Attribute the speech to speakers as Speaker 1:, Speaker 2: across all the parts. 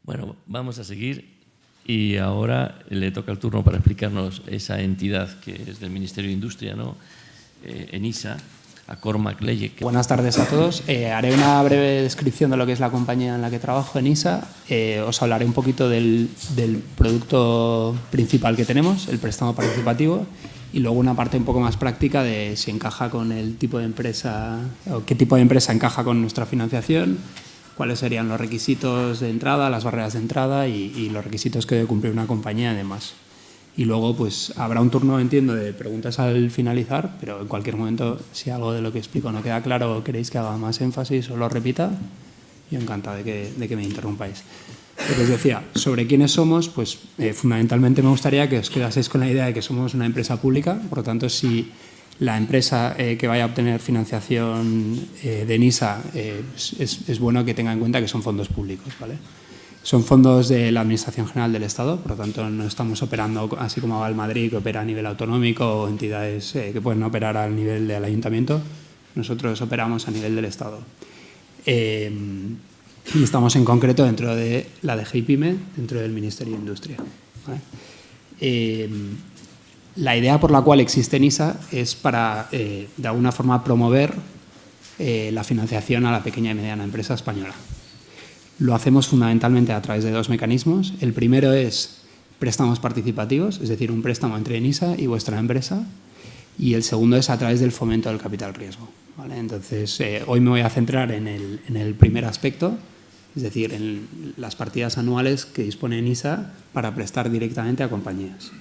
Speaker 1: Bueno, vamos a seguir y ahora le toca el turno para explicarnos esa entidad que es del Ministerio de Industria, ¿no? ENISA, a Cormac Leyek.
Speaker 2: Buenas tardes a todos. Haré una breve descripción de lo que es la compañía en la que trabajo, ENISA. Os hablaré un poquito del producto principal que tenemos, el préstamo participativo, y luego una parte un poco más práctica de si encaja con el tipo de empresa o qué tipo de empresa encaja con nuestra financiación, cuáles serían los requisitos de entrada, las barreras de entrada y los requisitos que debe cumplir una compañía además. Y luego pues habrá un turno, entiendo, de preguntas al finalizar, pero en cualquier momento, si algo de lo que explico no queda claro o queréis que haga más énfasis o lo repita, yo encantado de que me interrumpáis. Lo que os decía, sobre quiénes somos, pues fundamentalmente me gustaría que os quedaseis con la idea de que somos una empresa pública, por lo tanto, si la empresa que vaya a obtener financiación de ENISA es bueno que tenga en cuenta que son fondos públicos, ¿vale? Son fondos de la Administración General del Estado, por lo tanto no estamos operando así como Aval Madrid, que opera a nivel autonómico, o entidades que pueden operar al nivel del ayuntamiento. Nosotros operamos a nivel del Estado. Y estamos en concreto dentro de la DGIPYME, dentro del Ministerio de Industria, ¿vale? La idea por la cual existe ENISA es para, de alguna forma, promover la financiación a la pequeña y mediana empresa española. Lo hacemos fundamentalmente a través de dos mecanismos. El primero es préstamos participativos, es decir, un préstamo entre ENISA y vuestra empresa. Y el segundo es a través del fomento del capital riesgo, ¿vale? Entonces, hoy me voy a centrar en el primer aspecto, es decir, en las partidas anuales que dispone ENISA para prestar directamente a compañías.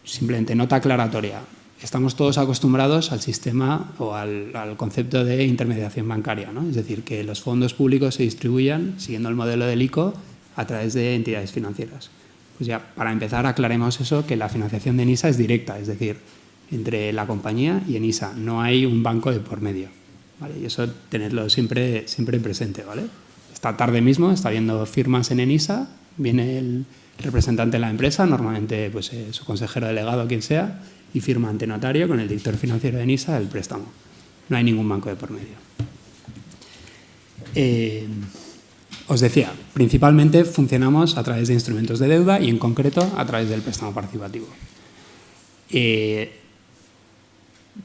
Speaker 2: Simplemente nota aclaratoria. Estamos todos acostumbrados al sistema o al concepto de intermediación bancaria, ¿no? Es decir, que los fondos públicos se distribuyan siguiendo el modelo del ICO a través de entidades financieras. Pues ya, para empezar, aclaremos eso, que la financiación de ENISA es directa, es decir, entre la compañía y ENISA. No hay un banco de por medio, ¿vale? Y eso tenedlo siempre presente, ¿vale? Esta tarde mismo está habiendo firmas en ENISA, viene el representante de la empresa, normalmente pues, su consejero delegado o quien sea, y firma ante notario con el director financiero de ENISA el préstamo. No hay ningún banco de por medio. Os decía, principalmente funcionamos a través de instrumentos de deuda y en concreto a través del préstamo participativo.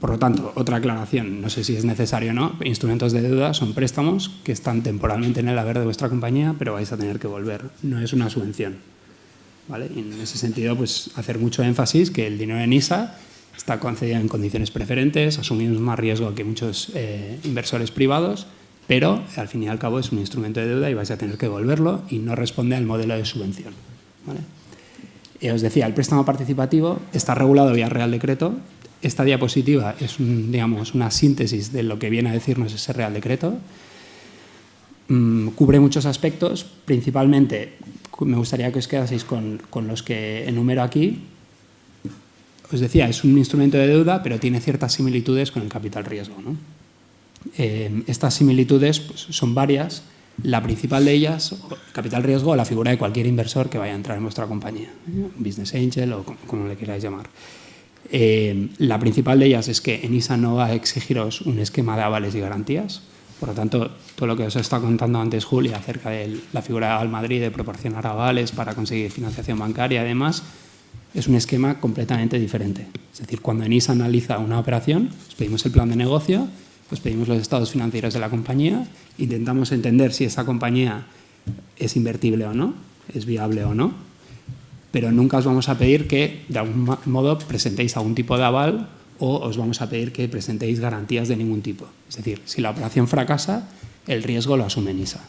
Speaker 2: Por lo tanto, otra aclaración, no sé si es necesario o no, instrumentos de deuda son préstamos que están temporalmente en el haber de vuestra compañía, pero vais a tener que volver, no es una subvención, ¿vale? Y en ese sentido, pues hacer mucho énfasis que el dinero de ENISA está concedido en condiciones preferentes, asumimos más riesgo que muchos inversores privados, pero al fin y al cabo es un instrumento de deuda y vais a tener que devolverlo y no responde al modelo de subvención, ¿vale? Os decía, el préstamo participativo está regulado vía Real Decreto. Esta diapositiva es digamos, una síntesis de lo que viene a decirnos ese Real Decreto. Cubre muchos aspectos, principalmente me gustaría que os quedaseis con los que enumero aquí. Os decía, es un instrumento de deuda, pero tiene ciertas similitudes con el capital riesgo, ¿no? Estas similitudes pues, son varias. La principal de ellas, capital riesgo, la figura de cualquier inversor que vaya a entrar en vuestra compañía, business angel o como le queráis llamar. La principal de ellas es que ENISA no va a exigiros un esquema de avales y garantías. Por lo tanto, todo lo que os está contando antes Julia acerca de la figura de Aval Madrid de proporcionar avales para conseguir financiación bancaria, además, es un esquema completamente diferente. Es decir, cuando ENISA analiza una operación, os pedimos el plan de negocio, os pedimos los estados financieros de la compañía, intentamos entender si esa compañía es invertible o no, es viable o no, pero nunca os vamos a pedir que, de algún modo, presentéis algún tipo de aval o os vamos a pedir que presentéis garantías de ningún tipo. Es decir, si la operación fracasa, el riesgo lo asume ENISA,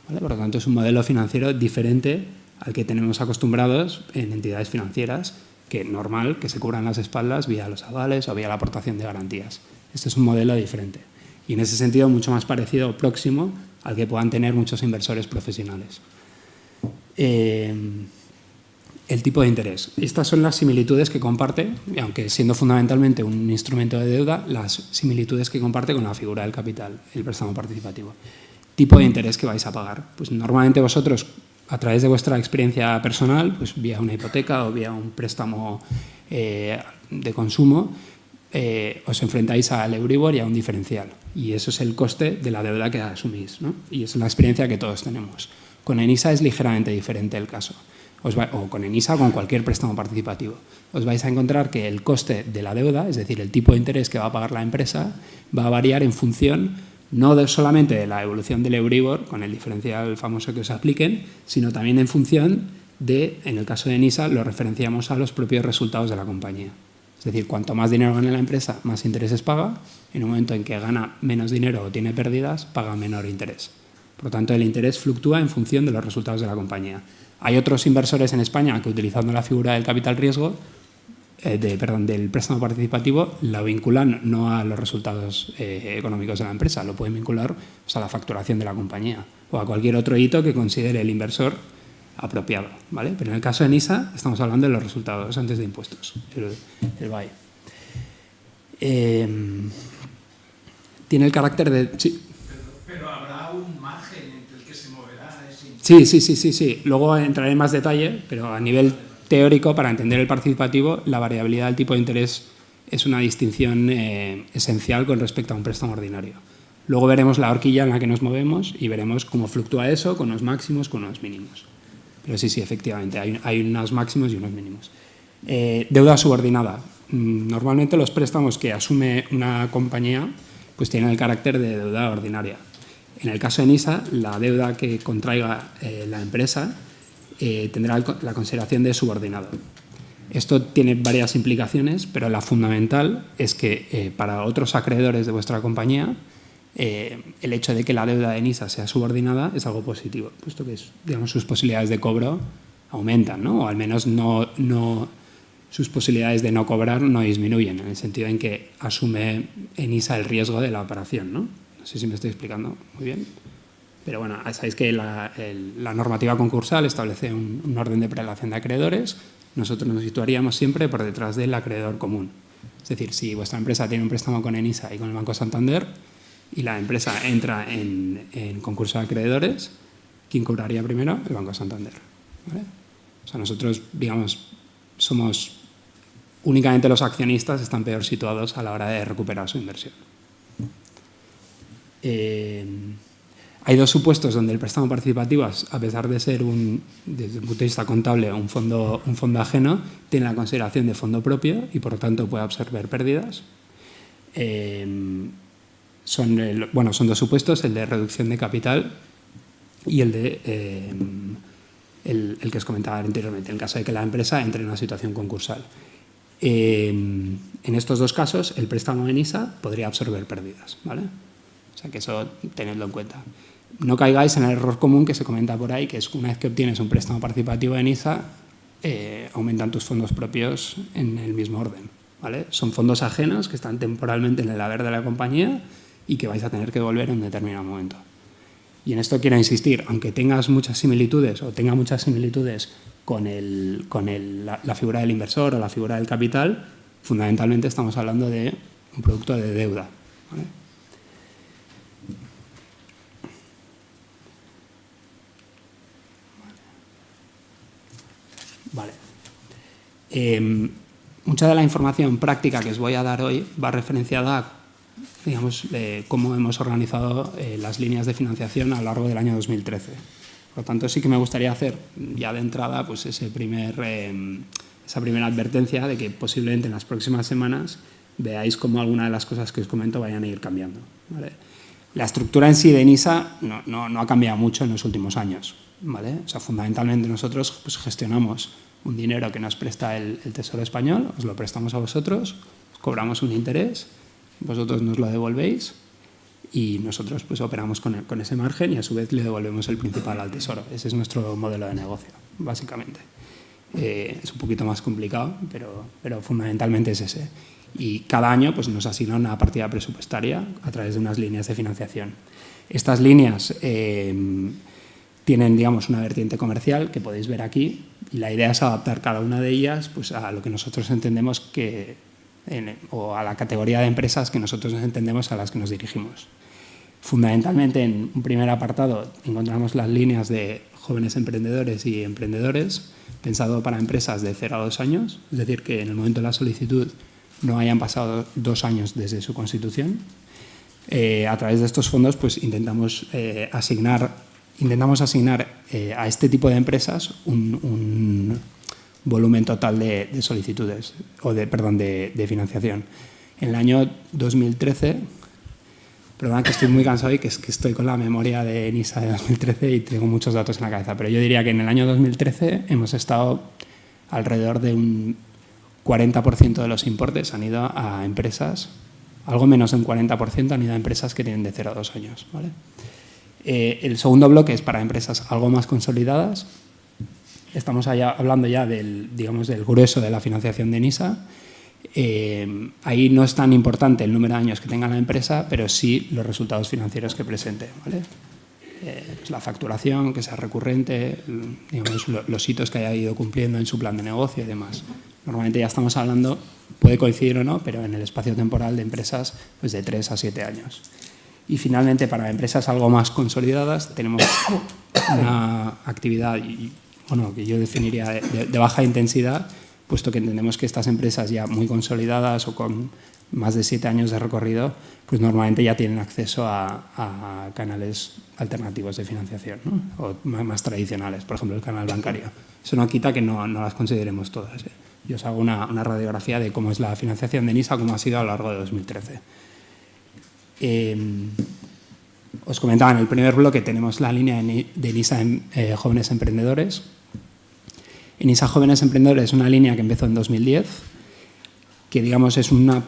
Speaker 2: ¿vale? Por lo tanto, es un modelo financiero diferente al que tenemos acostumbrados en entidades financieras, que es normal que se cubran las espaldas vía los avales o vía la aportación de garantías. Este es un modelo diferente y, en ese sentido, mucho más parecido o próximo al que puedan tener muchos inversores profesionales. El tipo de interés. Estas son las similitudes que comparte, aunque siendo fundamentalmente un instrumento de deuda, las similitudes que comparte con la figura del capital, el préstamo participativo. Tipo de interés que vais a pagar. Pues normalmente vosotros, a través de vuestra experiencia personal, pues vía una hipoteca o vía un préstamo de consumo, os enfrentáis al Euribor y a un diferencial. Y eso es el coste de la deuda que asumís, ¿no? Y esa es la experiencia que todos tenemos. Con ENISA es ligeramente diferente el caso. O con ENISA o con cualquier préstamo participativo. Os vais a encontrar que el coste de la deuda, es decir, el tipo de interés que va a pagar la empresa, va a variar en función no solamente de la evolución del Euribor, con el diferencial famoso que os apliquen, sino también en función de, en el caso de ENISA, lo referenciamos a los propios resultados de la compañía. Es decir, cuanto más dinero gane la empresa, más intereses paga. En un momento en que gana menos dinero o tiene pérdidas, paga menor interés. Por lo tanto, el interés fluctúa en función de los resultados de la compañía. Hay otros inversores en España que, utilizando la figura del capital riesgo, del préstamo participativo, la vinculan no a los resultados económicos de la empresa, lo pueden vincular pues, a la facturación de la compañía o a cualquier otro hito que considere el inversor apropiado, ¿vale? Pero en el caso de NISA estamos hablando de los resultados antes de impuestos, el BAE. Tiene el carácter de... Sí.
Speaker 3: Pero habrá un margen entre el que se moverá ese...
Speaker 2: Sí. Luego entraré en más detalle, pero a nivel teórico, para entender el participativo, la variabilidad del tipo de interés es una distinción esencial con respecto a un préstamo ordinario. Luego veremos la horquilla en la que nos movemos y veremos cómo fluctúa eso con unos máximos, con unos mínimos. Pero sí, efectivamente, hay unos máximos y unos mínimos. Deuda subordinada. Normalmente los préstamos que asume una compañía pues tienen el carácter de deuda ordinaria. En el caso de NISA, la deuda que contraiga la empresa tendrá la consideración de subordinado. Esto tiene varias implicaciones, pero la fundamental es que para otros acreedores de vuestra compañía, el hecho de que la deuda de NISA sea subordinada es algo positivo, puesto que digamos, sus posibilidades de cobro aumentan, ¿no? O al menos sus posibilidades de no cobrar no disminuyen, en el sentido en que asume NISA el riesgo de la operación, ¿no? No sé si me estoy explicando muy bien. Pero bueno, sabéis que la normativa concursal establece un orden de prelación de acreedores. Nosotros nos situaríamos siempre por detrás del acreedor común. Es decir, si vuestra empresa tiene un préstamo con ENISA y con el Banco Santander y la empresa entra en concurso de acreedores, ¿quién cobraría primero? El Banco Santander, ¿vale? O sea, nosotros, digamos, somos únicamente los accionistas están peor situados a la hora de recuperar su inversión. Hay dos supuestos donde el préstamo participativo, a pesar de ser, desde un punto de vista contable, un fondo ajeno, tiene la consideración de fondo propio y, por lo tanto, puede absorber pérdidas. Son dos supuestos, el de reducción de capital y el de el que os comentaba anteriormente, en caso de que la empresa entre en una situación concursal. En estos dos casos, el préstamo en ISA podría absorber pérdidas, ¿vale? O sea que eso tenedlo en cuenta. No caigáis en el error común que se comenta por ahí, que es que una vez que obtienes un préstamo participativo en ISA, aumentan tus fondos propios en el mismo orden, ¿vale? Son fondos ajenos que están temporalmente en el haber de la compañía y que vais a tener que devolver en un determinado momento. Y en esto quiero insistir, aunque tengas muchas similitudes o tenga muchas similitudes con la figura del inversor o la figura del capital, fundamentalmente estamos hablando de un producto de deuda, ¿vale? Vale. Mucha de la información práctica que os voy a dar hoy va referenciada a, digamos, cómo hemos organizado las líneas de financiación a lo largo del año 2013. Por lo tanto, sí que me gustaría hacer ya de entrada pues, esa primera advertencia de que posiblemente en las próximas semanas veáis cómo alguna de las cosas que os comento vayan a ir cambiando, ¿vale? La estructura en sí de NISA no ha cambiado mucho en los últimos años, ¿vale? O sea, fundamentalmente nosotros pues, gestionamos un dinero que nos presta el Tesoro Español, os lo prestamos a vosotros, os cobramos un interés, vosotros nos lo devolvéis y nosotros pues, operamos con ese margen y a su vez le devolvemos el principal al Tesoro. Ese es nuestro modelo de negocio, básicamente. Es un poquito más complicado, pero fundamentalmente es ese. Y cada año pues, nos asignan una partida presupuestaria a través de unas líneas de financiación. Estas líneas tienen, digamos, una vertiente comercial que podéis ver aquí y la idea es adaptar cada una de ellas pues, a lo que nosotros entendemos o a la categoría de empresas que nosotros entendemos a las que nos dirigimos. Fundamentalmente, en un primer apartado encontramos las líneas de jóvenes emprendedores y emprendedores, pensado para empresas de 0 a 2 años, es decir, que en el momento de la solicitud no hayan pasado 2 años desde su constitución. A través de estos fondos pues, intentamos asignar intentamos asignar a este tipo de empresas un volumen total de solicitudes, de financiación. En el año 2013, perdón que estoy muy cansado y que estoy con la memoria de NISA de 2013 y tengo muchos datos en la cabeza, pero yo diría que en el año 2013 hemos estado alrededor de un 40% de los importes han ido a empresas, algo menos de un 40% han ido a empresas que tienen de 0 a 2 años. ¿Vale? El segundo bloque es para empresas algo más consolidadas. Estamos hablando ya del grueso de la financiación de NISA. Ahí no es tan importante el número de años que tenga la empresa, pero sí los resultados financieros que presente. ¿Vale? Pues la facturación, que sea recurrente, digamos, los hitos que haya ido cumpliendo en su plan de negocio y demás. Normalmente ya estamos hablando, puede coincidir o no, pero en el espacio temporal de empresas pues de 3 a 7 años. Y finalmente, para empresas algo más consolidadas, tenemos una actividad que yo definiría de baja intensidad, puesto que entendemos que estas empresas ya muy consolidadas o con más de 7 años de recorrido, pues normalmente ya tienen acceso a canales alternativos de financiación, ¿no? O más tradicionales, por ejemplo el canal bancario. Eso no quita que no las consideremos todas. Yo os hago una radiografía de cómo es la financiación de NISA, cómo ha sido a lo largo de 2013. Os comentaba en el primer bloque tenemos la línea de NISA Jóvenes Emprendedores. En NISA Jóvenes Emprendedores es una línea que empezó en 2010, que digamos es un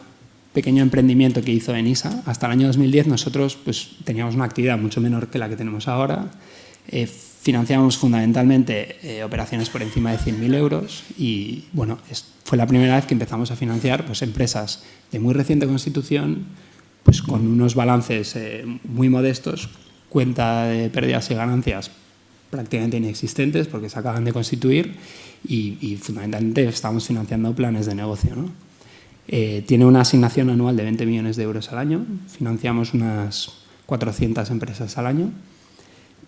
Speaker 2: pequeño emprendimiento que hizo NISA. Hasta el año 2010 nosotros pues, teníamos una actividad mucho menor que la que tenemos ahora. Financiamos fundamentalmente operaciones por encima de 100.000 euros y bueno, fue la primera vez que empezamos a financiar pues, empresas de muy reciente constitución, pues con unos balances muy modestos, cuenta de pérdidas y ganancias prácticamente inexistentes porque se acaban de constituir y fundamentalmente estamos financiando planes de negocio, ¿no? Tiene una asignación anual de 20 millones de euros al año, financiamos unas 400 empresas al año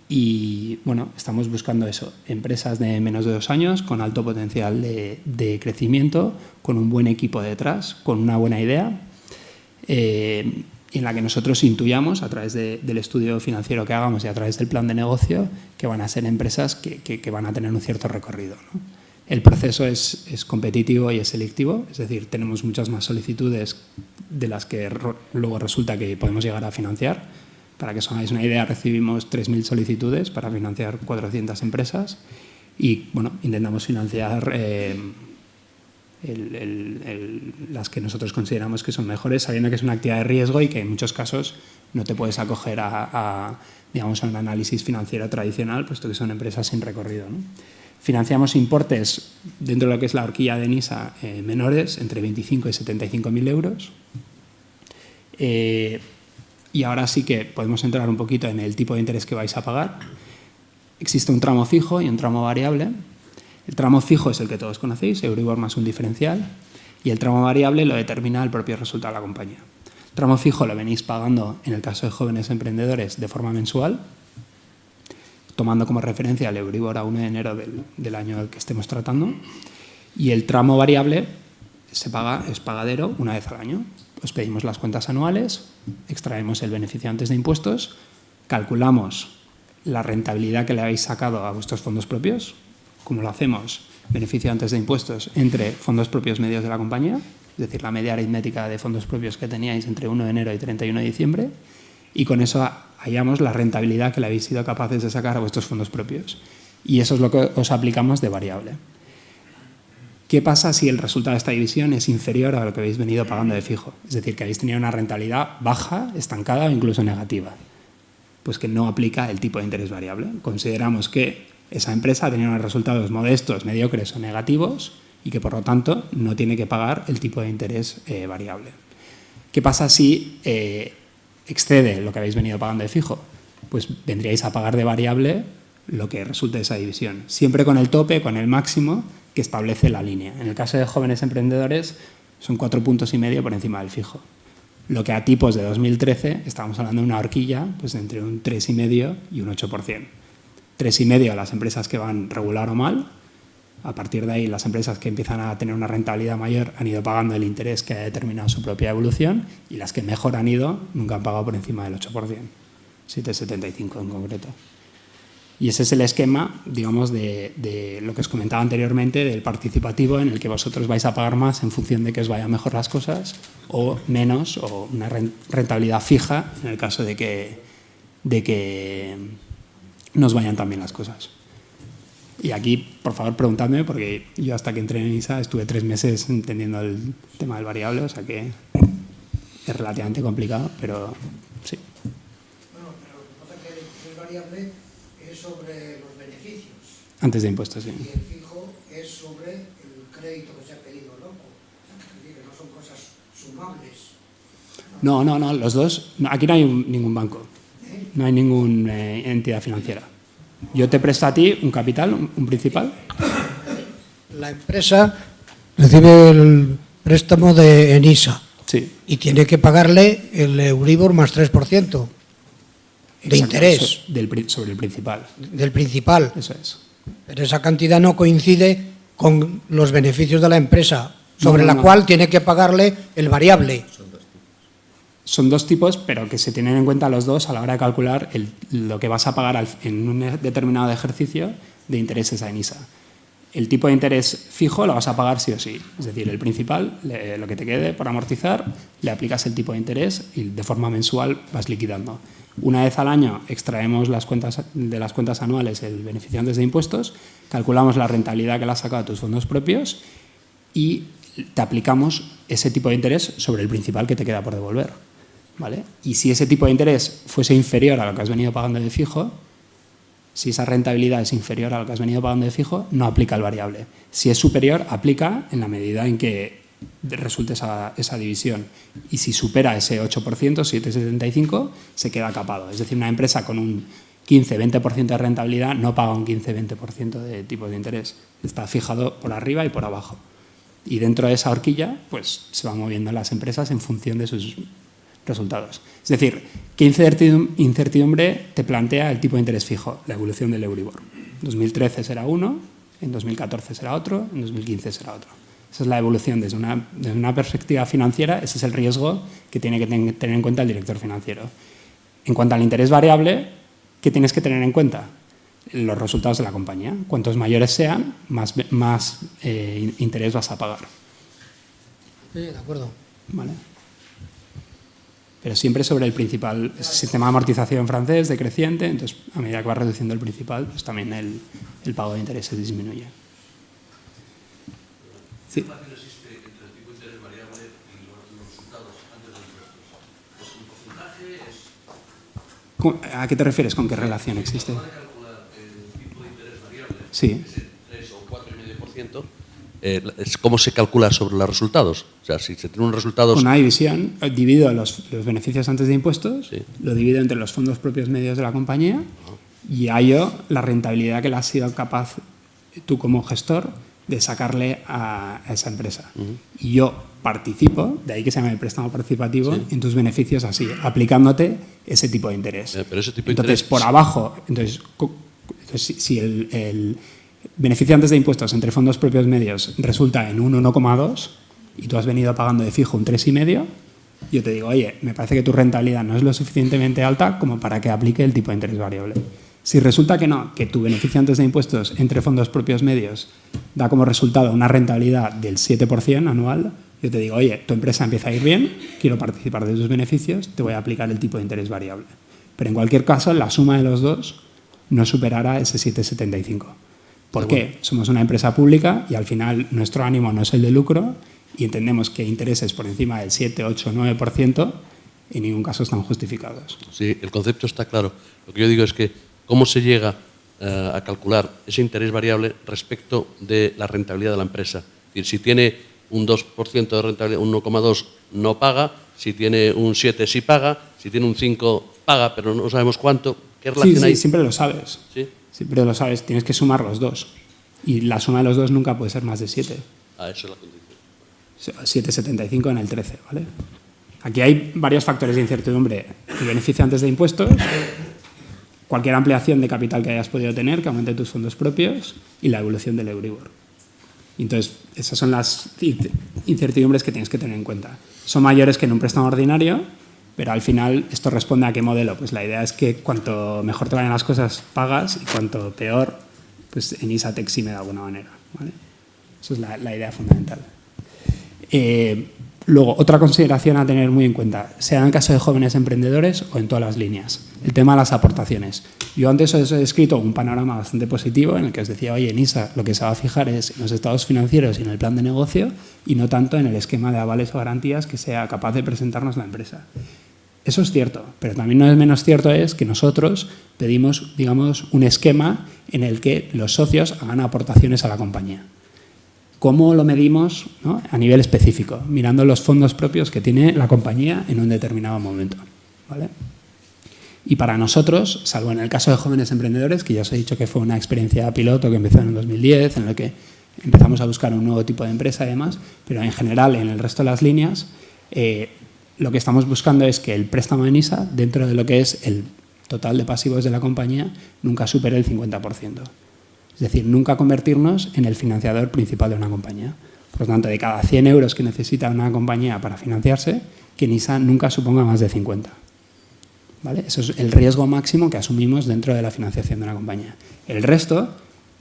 Speaker 2: y bueno, estamos buscando eso, empresas de menos de 2 años con alto potencial de crecimiento, con un buen equipo detrás, con una buena idea, en la que nosotros intuyamos a través del estudio financiero que hagamos y a través del plan de negocio que van a ser empresas que van a tener un cierto recorrido, ¿no? El proceso es competitivo y es selectivo, es decir, tenemos muchas más solicitudes de las que luego resulta que podemos llegar a financiar. Para que os hagáis una idea, recibimos 3.000 solicitudes para financiar 400 empresas y bueno, intentamos financiar las que nosotros consideramos que son mejores, sabiendo que es una actividad de riesgo y que en muchos casos no te puedes acoger digamos, a un análisis financiero tradicional, puesto que son empresas sin recorrido, ¿no? Financiamos importes dentro de lo que es la horquilla de NISA menores, entre 25 y 75.000 euros. Y ahora sí que podemos entrar un poquito en el tipo de interés que vais a pagar. Existe un tramo fijo y un tramo variable. El tramo fijo es el que todos conocéis, Euribor más un diferencial, y el tramo variable lo determina el propio resultado de la compañía. El tramo fijo lo venís pagando, en el caso de jóvenes emprendedores, de forma mensual, tomando como referencia el Euribor a 1 de enero del año que estemos tratando, y el tramo variable es pagadero una vez al año. Os pedimos las cuentas anuales, extraemos el beneficio antes de impuestos, calculamos la rentabilidad que le habéis sacado a vuestros fondos propios. Como lo hacemos, beneficio antes de impuestos entre fondos propios medios de la compañía, es decir, la media aritmética de fondos propios que teníais entre 1 de enero y 31 de diciembre, y con eso hallamos la rentabilidad que le habéis sido capaces de sacar a vuestros fondos propios. Y eso es lo que os aplicamos de variable. ¿Qué pasa si el resultado de esta división es inferior a lo que habéis venido pagando de fijo? Es decir, que habéis tenido una rentabilidad baja, estancada o incluso negativa. Pues que no aplica el tipo de interés variable. Consideramos que esa empresa ha tenido unos resultados modestos, mediocres o negativos y que por lo tanto no tiene que pagar el tipo de interés variable. ¿Qué pasa si excede lo que habéis venido pagando de fijo? Pues vendríais a pagar de variable lo que resulte de esa división, siempre con el tope, con el máximo que establece la línea. En el caso de jóvenes emprendedores son 4,5 puntos por encima del fijo. Lo que a tipos de 2013 estamos hablando de una horquilla pues entre un 3,5 y un 8%. 3,5 a las empresas que van regular o mal. A partir de ahí, las empresas que empiezan a tener una rentabilidad mayor han ido pagando el interés que ha determinado su propia evolución y las que mejor han ido nunca han pagado por encima del 8%, 7,75 en concreto. Y ese es el esquema, digamos, de lo que os comentaba anteriormente, del participativo, en el que vosotros vais a pagar más en función de que os vayan mejor las cosas, o menos, o una rentabilidad fija en el caso de que nos vayan tan bien las cosas. Y aquí, por favor, preguntadme, porque yo hasta que entré en ISA estuve 3 meses entendiendo el tema del variable, o sea que es relativamente complicado, pero sí.
Speaker 4: Bueno, pero lo que pasa es que el variable es sobre los beneficios.
Speaker 2: Antes de impuestos, sí.
Speaker 4: Y el fijo es sobre el crédito que se ha pedido, ¿no? Es decir, que no son cosas sumables.
Speaker 2: No, los dos. Aquí no hay ningún banco, no hay ninguna entidad financiera. Yo te presto a ti un capital, un principal.
Speaker 4: La empresa recibe el préstamo de ENISA.
Speaker 2: Sí.
Speaker 4: Y tiene que pagarle el Euribor más 3% de interés.
Speaker 2: Sobre el principal.
Speaker 4: Del principal.
Speaker 2: Eso es.
Speaker 4: Pero esa cantidad no coincide con los beneficios de la empresa, sobre la cual tiene que pagarle el variable.
Speaker 2: Son 2 tipos, pero que se tienen en cuenta los dos a la hora de calcular lo que vas a pagar en un determinado ejercicio de intereses a ENISA. El tipo de interés fijo lo vas a pagar sí o sí. Es decir, el principal, lo que te quede por amortizar, le aplicas el tipo de interés y de forma mensual vas liquidando. Una vez al año extraemos de las cuentas anuales el beneficio antes de impuestos, calculamos la rentabilidad que le has sacado a tus fondos propios y te aplicamos ese tipo de interés sobre el principal que te queda por devolver, ¿vale? Y si ese tipo de interés fuese inferior a lo que has venido pagando de fijo, si esa rentabilidad es inferior a lo que has venido pagando de fijo, no aplica el variable. Si es superior, aplica en la medida en que resulte esa división. Y si supera ese 8%, 7,75, se queda capado. Es decir, una empresa con un 15-20% de rentabilidad no paga un 15-20% de tipo de interés. Está fijado por arriba y por abajo. Y dentro de esa horquilla, pues se van moviendo las empresas en función de sus resultados. Es decir, ¿qué incertidumbre te plantea el tipo de interés fijo? La evolución del Euribor. En 2013 será uno, en 2014 será otro, en 2015 será otro. Esa es la evolución desde una perspectiva financiera, ese es el riesgo que tiene que tener en cuenta el director financiero. En cuanto al interés variable, ¿qué tienes que tener en cuenta? Los resultados de la compañía. Cuantos mayores sean, más interés vas a pagar.
Speaker 4: Sí, de acuerdo.
Speaker 2: ¿Vale? Pero siempre sobre el principal. Es el sistema de amortización francés decreciente, entonces a medida que va reduciendo el principal, pues también el pago de intereses disminuye. Sí.
Speaker 5: ¿Qué relación existe entre el tipo de interés variable y los resultados antes de impuestos? ¿Es un porcentaje?
Speaker 2: ¿A qué te refieres con qué relación existe?
Speaker 5: A la hora de calcular el tipo de interés variable,
Speaker 2: sí.
Speaker 5: Ese 3 o 4,5%, es cómo se calcula sobre los resultados. O sea, si se tiene un resultado...
Speaker 2: Una división, divido los beneficios antes de impuestos,
Speaker 5: sí,
Speaker 2: lo divido entre los fondos propios medios de la compañía y hallo la rentabilidad que le has sido capaz tú como gestor de sacarle a esa empresa. Y yo participo, de ahí que se llama el préstamo participativo, en tus beneficios así, aplicándote ese tipo de interés.
Speaker 5: Pero ese tipo de
Speaker 2: entonces,
Speaker 5: interés...
Speaker 2: por abajo, si el beneficio antes de impuestos entre fondos propios medios resulta en un 1,2 y tú has venido pagando de fijo un 3,5, yo te digo, oye, me parece que tu rentabilidad no es lo suficientemente alta como para que aplique el tipo de interés variable. Si resulta que no, que tu beneficio antes de impuestos entre fondos propios medios da como resultado una rentabilidad del 7% anual, yo te digo, oye, tu empresa empieza a ir bien, quiero participar de tus beneficios, te voy a aplicar el tipo de interés variable. Pero en cualquier caso, la suma de los dos no superará ese 7,75. ¿Por qué? Somos una empresa pública y al final nuestro ánimo no es el de lucro y entendemos que intereses por encima del 7, 8, 9% en ningún caso están justificados.
Speaker 5: Sí, el concepto está claro. Lo que yo digo es que cómo se llega a calcular ese interés variable respecto de la rentabilidad de la empresa. Es decir, si tiene un 2% de rentabilidad, un 1,2 no paga, si tiene un 7 sí paga, si tiene un 5 paga, pero no sabemos cuánto. ¿Qué relación hay?
Speaker 2: Sí, siempre lo sabes.
Speaker 5: ¿Sí?
Speaker 2: Siempre lo sabes, tienes que sumar los dos. Y la suma de los dos nunca puede ser más de 7.
Speaker 5: Ah, eso es la condición.
Speaker 2: 7,75 en el 13, ¿vale? Aquí hay varios factores de incertidumbre. El beneficio antes de impuestos, cualquier ampliación de capital que hayas podido tener, que aumente tus fondos propios, y la evolución del Euribor. Entonces, esas son las incertidumbres que tienes que tener en cuenta. Son mayores que en un préstamo ordinario, Pero al final, ¿esto responde a qué modelo? Pues la idea es que cuanto mejor te vayan las cosas, pagas, y cuanto peor, pues Enisa te exime de alguna manera, ¿vale? Eso es la idea fundamental. Luego, otra consideración a tener muy en cuenta, sea en el caso de jóvenes emprendedores o en todas las líneas, el tema de las aportaciones. Yo antes os he descrito un panorama bastante positivo en el que os decía, oye, Enisa lo que se va a fijar es en los estados financieros y en el plan de negocio y no tanto en el esquema de avales o garantías que sea capaz de presentarnos la empresa. Eso es cierto, pero también no es menos cierto es que nosotros pedimos, digamos, un esquema en el que los socios hagan aportaciones a la compañía. ¿Cómo lo medimos, ¿no? A nivel específico? Mirando los fondos propios que tiene la compañía en un determinado momento, ¿vale? Y para nosotros, salvo en el caso de jóvenes emprendedores, que ya os he dicho que fue una experiencia piloto que empezó en el 2010, en la que empezamos a buscar un nuevo tipo de empresa y demás, pero en general, en el resto de las líneas, lo que estamos buscando es que el préstamo de Enisa, dentro de lo que es el total de pasivos de la compañía, nunca supere el 50%. Es decir, nunca convertirnos en el financiador principal de una compañía. Por lo tanto, de cada 100 euros que necesita una compañía para financiarse, que Enisa nunca suponga más de 50. ¿Vale? Eso es el riesgo máximo que asumimos dentro de la financiación de una compañía. El resto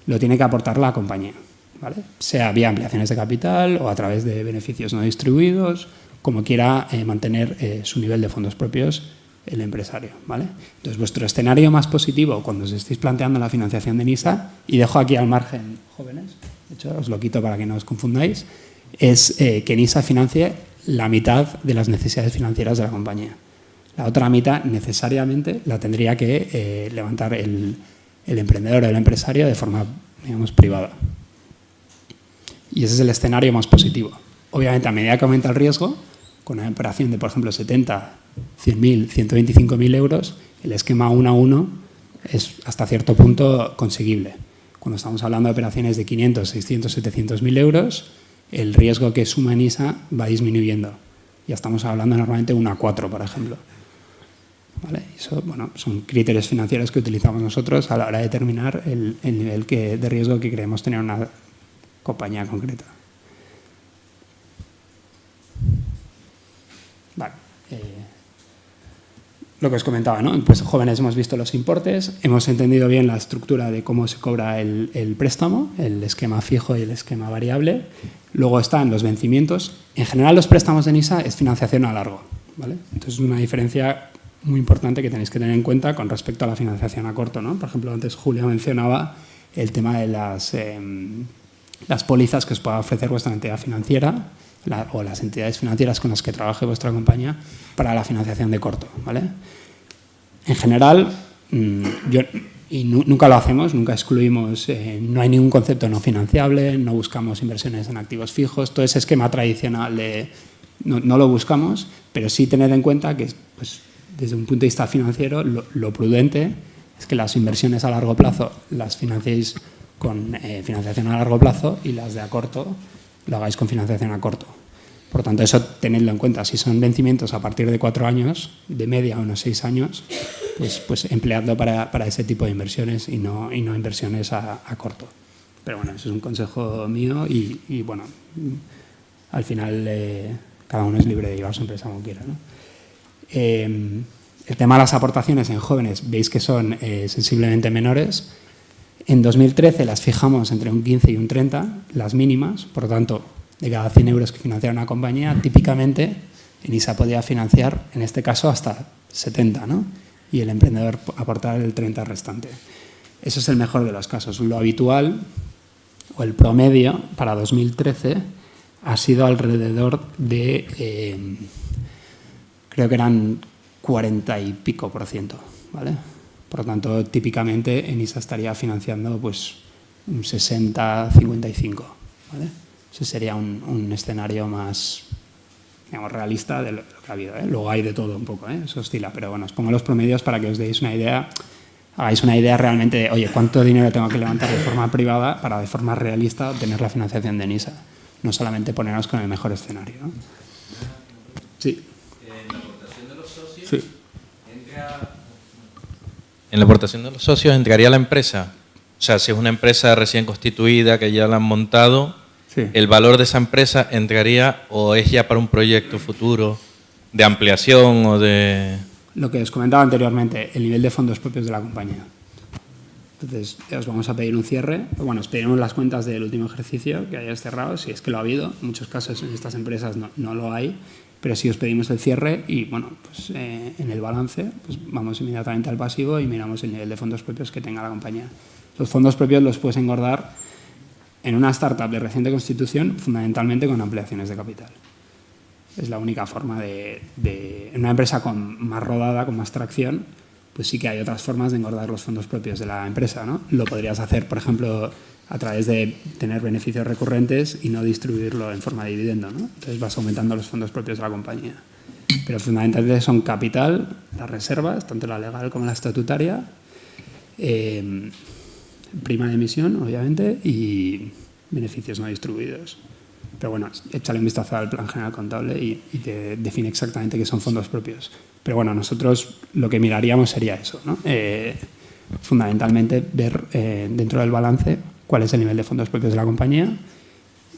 Speaker 2: lo tiene que aportar la compañía, ¿vale? Sea vía ampliaciones de capital o a través de beneficios no distribuidos, como quiera mantener su nivel de fondos propios el empresario, ¿vale? Entonces, vuestro escenario más positivo cuando os estéis planteando la financiación de Enisa, y dejo aquí al margen jóvenes, de hecho os lo quito para que no os confundáis, es que Enisa financie la mitad de las necesidades financieras de la compañía. La otra mitad necesariamente la tendría que levantar el emprendedor o el empresario de forma, digamos, privada. Y ese es el escenario más positivo. Obviamente, a medida que aumenta el riesgo, con una operación de, por ejemplo, 70, 100.000, 125.000 euros, el esquema 1 a 1 es hasta cierto punto conseguible. Cuando estamos hablando de operaciones de 500, 600, 700.000 euros, el riesgo que suma Enisa va disminuyendo. Ya estamos hablando normalmente 1 a 4, por ejemplo. ¿Vale? Eso, bueno, son criterios financieros que utilizamos nosotros a la hora de determinar el nivel de riesgo que creemos tener una compañía concreta. Vale. Lo que os comentaba, ¿no? Pues jóvenes hemos visto los importes, hemos entendido bien la estructura de cómo se cobra el préstamo, el esquema fijo y el esquema variable. Luego están los vencimientos. En general, los préstamos de Enisa es financiación a largo, ¿vale? Entonces, es una diferencia muy importante que tenéis que tener en cuenta con respecto a la financiación a corto, ¿no? Por ejemplo, antes Julia mencionaba el tema de las pólizas que os pueda ofrecer vuestra entidad financiera o las entidades financieras con las que trabaje vuestra compañía para la financiación de corto, ¿vale? En general, nunca lo hacemos, nunca excluimos, no hay ningún concepto no financiable, no buscamos inversiones en activos fijos, todo ese esquema tradicional no lo buscamos, pero sí tened en cuenta que, pues, desde un punto de vista financiero, lo prudente es que las inversiones a largo plazo las financiéis con financiación a largo plazo y las de a corto lo hagáis con financiación a corto. Por tanto, eso tenedlo en cuenta. Si son vencimientos a partir de 4 años, de media a unos 6 años, pues empleadlo para ese tipo de inversiones y no inversiones a corto. Pero bueno, eso es un consejo mío y bueno, al final cada uno es libre de llevar su empresa como quiera, ¿no? El tema de las aportaciones en jóvenes, veis que son sensiblemente menores. En 2013 las fijamos entre un 15 y un 30, las mínimas, por lo tanto, de cada 100 euros que financiara una compañía, típicamente Enisa podía financiar, en este caso, hasta 70, ¿no? Y el emprendedor aportar el 30 restante. Eso es el mejor de los casos. Lo habitual, o el promedio, para 2013, ha sido alrededor de, creo que eran 40 y pico %, ¿vale? Por lo tanto, típicamente Enisa estaría financiando pues un 60-55, ¿vale? Ese sería un escenario más, digamos, realista de lo que ha habido, ¿eh? Luego hay de todo un poco, ¿eh? Eso oscila, pero bueno, os pongo los promedios para que os deis una idea, hagáis una idea realmente de, oye, ¿cuánto dinero tengo que levantar de forma privada para de forma realista obtener la financiación de Enisa? No solamente ponernos con el mejor escenario, ¿no? Sí.
Speaker 6: En la aportación de los socios,
Speaker 2: sí.
Speaker 6: En la aportación de los socios entraría la empresa. O sea, si es una empresa recién constituida que ya la han montado,
Speaker 2: Sí.
Speaker 6: ¿el valor de esa empresa entraría o es ya para un proyecto futuro? de ampliación o de...
Speaker 2: Lo que os comentaba anteriormente, el nivel de fondos propios de la compañía. Entonces, os vamos a pedir un cierre. Bueno, os pediremos las cuentas del último ejercicio que hayáis cerrado, si es que lo ha habido. En muchos casos en estas empresas no lo hay, pero sí os pedimos el cierre y, bueno, pues en el balance pues vamos inmediatamente al pasivo y miramos el nivel de fondos propios que tenga la compañía. Los fondos propios los puedes engordar en una startup de reciente constitución, fundamentalmente con ampliaciones de capital. Es la única forma en una empresa más rodada, con más tracción, pues sí que hay otras formas de engordar los fondos propios de la empresa, ¿no? Lo podrías hacer, por ejemplo, a través de tener beneficios recurrentes y no distribuirlo en forma de dividendo, ¿no? Entonces vas aumentando los fondos propios de la compañía. Pero fundamentalmente son capital, las reservas, tanto la legal como la estatutaria, prima de emisión, obviamente, y beneficios no distribuidos. Pero bueno, échale un vistazo al plan general contable y te define exactamente qué son fondos propios. Pero bueno, nosotros lo que miraríamos sería eso, ¿no? Fundamentalmente ver dentro del balance cuál es el nivel de fondos propios de la compañía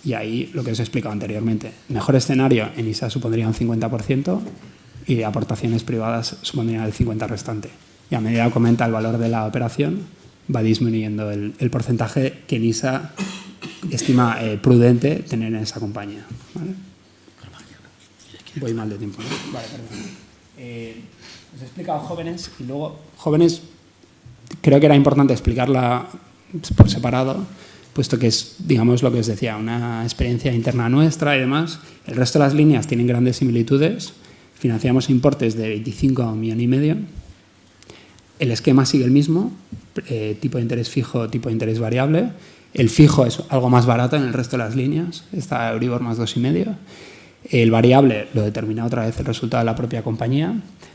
Speaker 2: y ahí lo que os he explicado anteriormente. Mejor escenario, en ISA supondría un 50% y de aportaciones privadas supondría el 50% restante. Y a medida que aumenta el valor de la operación, va disminuyendo el porcentaje que en ISA estima prudente tener en esa compañía. ¿Vale? Voy mal de tiempo, ¿no? Vale, perdón. Os he explicado jóvenes y luego jóvenes creo que era importante explicarla por separado, puesto que es, digamos, lo que os decía, una experiencia interna nuestra y demás. El resto de las líneas tienen grandes similitudes. Financiamos importes de 25 a 1,5 millones. El esquema sigue el mismo, tipo de interés fijo, tipo de interés variable. El fijo es algo más barato en el resto de las líneas, está Euribor más 2,5. El variable lo determina otra vez el resultado de la propia compañía,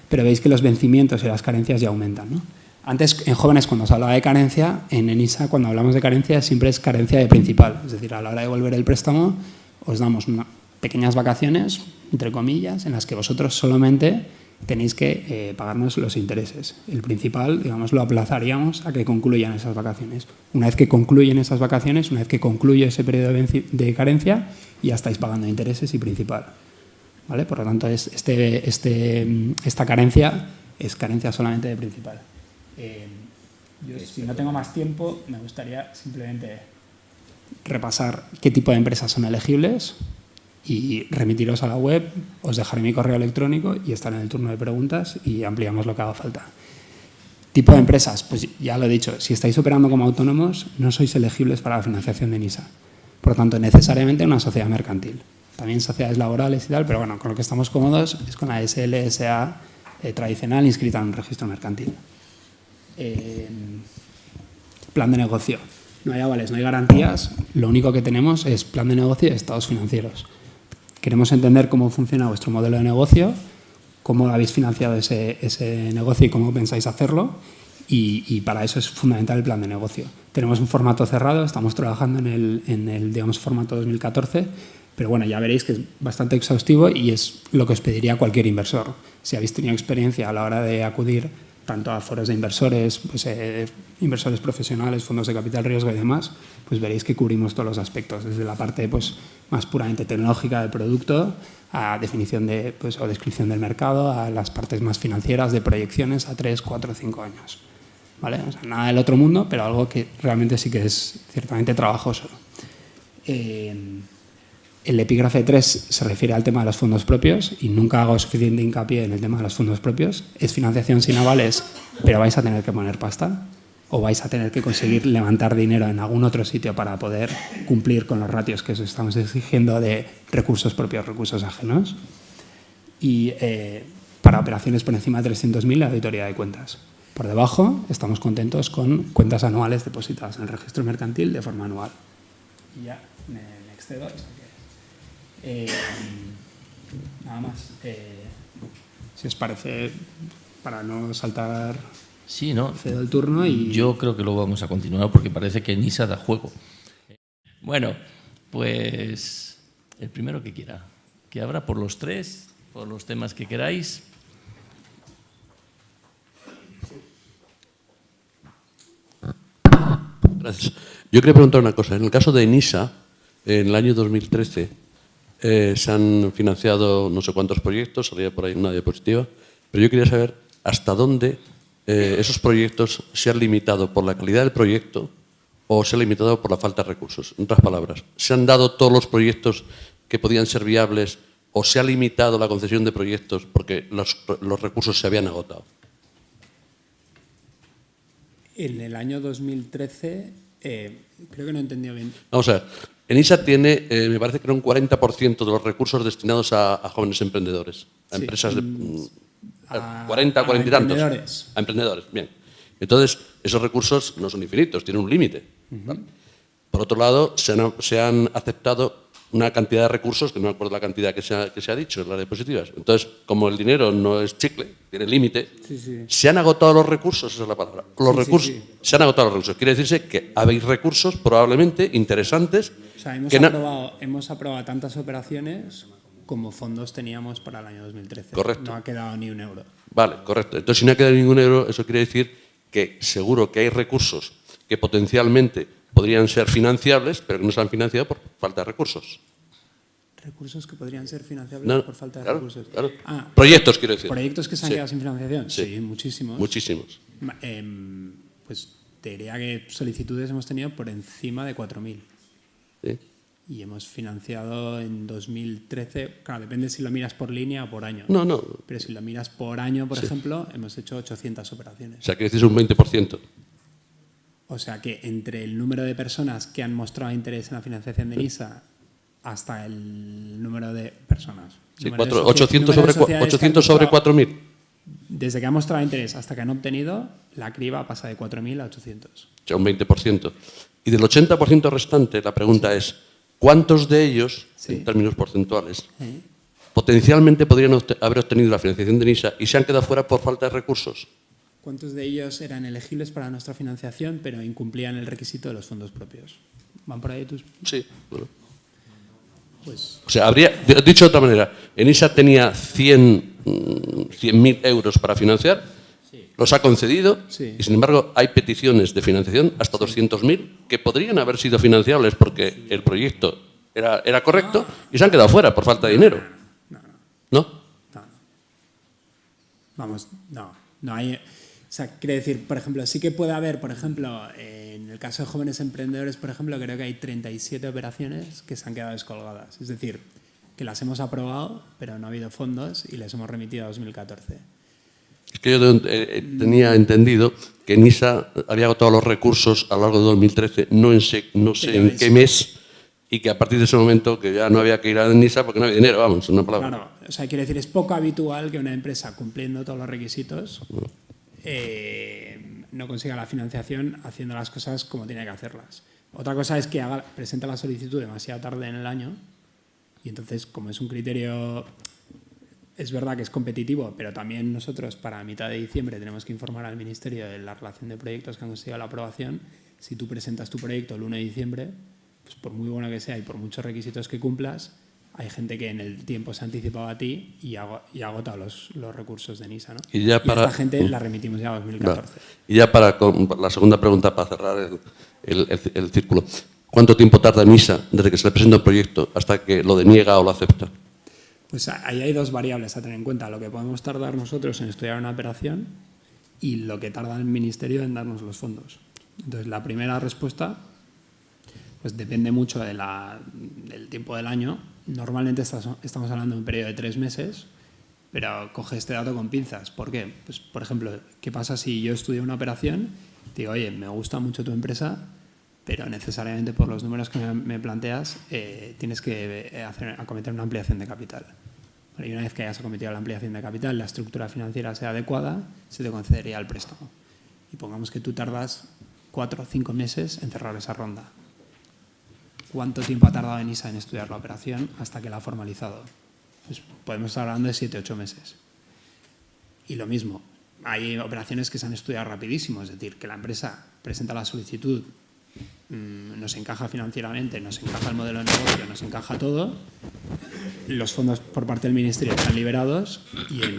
Speaker 2: pero veis que los vencimientos y las carencias ya aumentan, ¿no? Antes, en jóvenes, cuando se hablaba de carencia, en ENISA, cuando hablamos de carencia, siempre es carencia de principal. Es decir, a la hora de devolver el préstamo, os damos pequeñas vacaciones, entre comillas, en las que vosotros solamente tenéis que pagarnos los intereses. El principal, digamos, lo aplazaríamos a que concluyan esas vacaciones. Una vez que concluyen esas vacaciones, una vez que concluye ese periodo de carencia, ya estáis pagando intereses y principal. ¿Vale? Por lo tanto, esta carencia es carencia solamente de principal. Yo, si no tengo más tiempo, me gustaría simplemente repasar qué tipo de empresas son elegibles y remitiros a la web, os dejaré mi correo electrónico y estaré en el turno de preguntas y ampliamos lo que haga falta. Tipo de empresas, pues ya lo he dicho, si estáis operando como autónomos no sois elegibles para la financiación de NISA. Por lo tanto, necesariamente una sociedad mercantil. También sociedades laborales y tal, pero bueno, con lo que estamos cómodos es con la SL-SA tradicional inscrita en un registro mercantil. Plan de negocio. No hay avales, no hay garantías, lo único que tenemos es plan de negocio y estados financieros. Queremos entender cómo funciona vuestro modelo de negocio, cómo habéis financiado ese negocio y cómo pensáis hacerlo, y para eso es fundamental el plan de negocio. Tenemos un formato cerrado, estamos trabajando en el digamos, formato 2014, pero bueno, ya veréis que es bastante exhaustivo y es lo que os pediría cualquier inversor. Si habéis tenido experiencia a la hora de acudir tanto a foros de inversores, pues, inversores profesionales, fondos de capital riesgo y demás, pues veréis que cubrimos todos los aspectos, desde la parte pues, más puramente tecnológica del producto, a definición pues, o descripción del mercado, a las partes más financieras de proyecciones a 3, 4, 5 años. ¿Vale? O sea, nada del otro mundo, pero algo que realmente sí que es ciertamente trabajoso. El epígrafe 3 se refiere al tema de los fondos propios y nunca hago suficiente hincapié en el tema de los fondos propios. Es financiación sin avales, pero vais a tener que poner pasta o vais a tener que conseguir levantar dinero en algún otro sitio para poder cumplir con los ratios que os estamos exigiendo de recursos propios, recursos ajenos. Y para operaciones por encima de 300.000, la auditoría de cuentas. Por debajo, estamos contentos con cuentas anuales depositadas en el registro mercantil de forma anual. Y ya me excedo. O sea que, nada más. Si os parece, para no saltar,
Speaker 1: sí, ¿no?
Speaker 2: cedo el turno y...
Speaker 1: Yo creo que lo vamos a continuar porque parece que NISA da juego. Bueno, pues el primero que quiera, que abra por los tres, por los temas que queráis.
Speaker 5: Gracias. Yo quería preguntar una cosa. En el caso de NISA, en el año 2013, se han financiado no sé cuántos proyectos, salía por ahí una diapositiva, pero yo quería saber hasta dónde esos proyectos se han limitado por la calidad del proyecto o se han limitado por la falta de recursos. En otras palabras, ¿se han dado todos los proyectos que podían ser viables o se ha limitado la concesión de proyectos porque los recursos se habían agotado?
Speaker 2: En el año 2013, creo que no he entendido bien.
Speaker 5: Vamos a ver, ENISA tiene, me parece que era un 40% de los recursos destinados a jóvenes emprendedores, a
Speaker 2: Sí.
Speaker 5: empresas de 40, 40 y tantos.
Speaker 2: emprendedores.
Speaker 5: A emprendedores, bien. Entonces, esos recursos no son infinitos, tienen un límite. ¿Vale? Por otro lado, se han aceptado una cantidad de recursos, que no me acuerdo la cantidad que se ha dicho en las diapositivas. Entonces, como el dinero no es chicle, tiene límite, se han agotado los recursos, esa es la palabra. Se han agotado los recursos. Quiere decirse que habéis recursos probablemente interesantes.
Speaker 2: O sea, hemos aprobado tantas operaciones como fondos teníamos para el año 2013.
Speaker 5: Correcto.
Speaker 2: No ha quedado ni un euro.
Speaker 5: Vale, correcto. Entonces, si no ha quedado ningún euro, eso quiere decir que seguro que hay recursos que potencialmente podrían ser financiables, pero que no se han financiado por falta de recursos.
Speaker 2: ¿Recursos que podrían ser financiables
Speaker 5: No,
Speaker 2: por falta de
Speaker 5: claro,
Speaker 2: recursos?
Speaker 5: claro.
Speaker 2: Ah,
Speaker 5: Proyectos, quiero decir.
Speaker 2: ¿proyectos que se han
Speaker 5: Sí.
Speaker 2: quedado sin financiación?
Speaker 5: Sí.
Speaker 2: Sí, muchísimos.
Speaker 5: Muchísimos.
Speaker 2: Pues te diría que solicitudes hemos tenido por encima de 4.000.
Speaker 5: ¿Sí?
Speaker 2: Y hemos financiado en 2013, claro, depende si lo miras por línea o por año.
Speaker 5: No.
Speaker 2: Pero si lo miras por año, por ejemplo, hemos hecho 800 operaciones.
Speaker 5: O sea, quiere decir un 20%.
Speaker 2: O sea que entre el número de personas que han mostrado interés en la financiación de NISA hasta el número de personas.
Speaker 5: Sí,
Speaker 2: número de
Speaker 5: 800
Speaker 2: número de
Speaker 5: sobre,
Speaker 2: sociedades
Speaker 5: 800
Speaker 2: que han
Speaker 5: sobre
Speaker 2: mostrado-
Speaker 5: 4.000.
Speaker 2: Desde que han mostrado interés hasta que han obtenido, la criba pasa de 4.000 a 800.
Speaker 5: O sea, un 20%. Y del 80% restante, la pregunta es, ¿cuántos de ellos,
Speaker 2: Sí.
Speaker 5: en términos porcentuales, potencialmente podrían haber obtenido la financiación de NISA y se han quedado fuera por falta de recursos?
Speaker 2: ¿Cuántos de ellos eran elegibles para nuestra financiación, pero incumplían el requisito de los fondos propios? ¿Van por ahí tus...?
Speaker 5: Sí. Bueno.
Speaker 2: Pues
Speaker 5: O sea, dicho de otra manera, ENISA tenía 100.000 euros para financiar, los ha concedido
Speaker 2: Sí.
Speaker 5: y, sin embargo, hay peticiones de financiación hasta 200.000 que podrían haber sido financiables porque el proyecto era correcto y se han quedado fuera por falta de dinero. ¿No?
Speaker 2: Vamos, no hay... O sea, quiere decir, por ejemplo, sí que puede haber, por ejemplo, en el caso de jóvenes emprendedores, por ejemplo, creo que hay 37 operaciones que se han quedado descolgadas. Es decir, que las hemos aprobado, pero no ha habido fondos y les hemos remitido a 2014.
Speaker 5: Es que yo tenía entendido que NISA había agotado los recursos a lo largo de 2013, no sé
Speaker 2: Pero
Speaker 5: en
Speaker 2: es-
Speaker 5: qué mes, y que a partir de ese momento que ya no había que ir a NISA porque no había dinero, vamos, en una palabra.
Speaker 2: Claro, o sea, quiere decir, es poco habitual que una empresa cumpliendo todos los requisitos no consiga la financiación haciendo las cosas como tiene que hacerlas. Otra cosa es que presenta la solicitud demasiado tarde en el año y entonces, como es un criterio, es verdad que es competitivo, pero también nosotros para mitad de diciembre tenemos que informar al Ministerio de la relación de proyectos que han conseguido la aprobación. Si tú presentas tu proyecto el 1 de diciembre, pues por muy bueno que sea y por muchos requisitos que cumplas, hay gente que en el tiempo se ha anticipado a ti y ha agotado los recursos de NISA, ¿no?
Speaker 5: Y ya para-
Speaker 2: esta gente la remitimos ya a 2014.
Speaker 5: Vale. Y ya con la segunda pregunta, para cerrar el círculo. ¿Cuánto tiempo tarda NISA desde que se le presenta un proyecto hasta que lo deniega o lo acepta?
Speaker 2: Pues ahí hay dos variables a tener en cuenta. Lo que podemos tardar nosotros en estudiar una operación y lo que tarda el Ministerio en darnos los fondos. Entonces, la primera respuesta pues depende mucho del tiempo del año. Normalmente estamos hablando de un periodo de 3 meses, pero coge este dato con pinzas. ¿Por qué? Pues, por ejemplo, ¿qué pasa si yo estudio una operación? Digo, oye, me gusta mucho tu empresa, pero necesariamente por los números que me planteas tienes que acometer una ampliación de capital. Y una vez que hayas acometido la ampliación de capital, la estructura financiera sea adecuada, se te concedería el préstamo. Y pongamos que tú tardas 4 o 5 meses en cerrar esa ronda. ¿Cuánto tiempo ha tardado ENISA en estudiar la operación hasta que la ha formalizado? Pues podemos estar hablando de 7 o 8 meses. Y lo mismo, hay operaciones que se han estudiado rapidísimo, es decir, que la empresa presenta la solicitud, nos encaja financieramente, nos encaja el modelo de negocio, nos encaja todo, los fondos por parte del Ministerio están liberados y en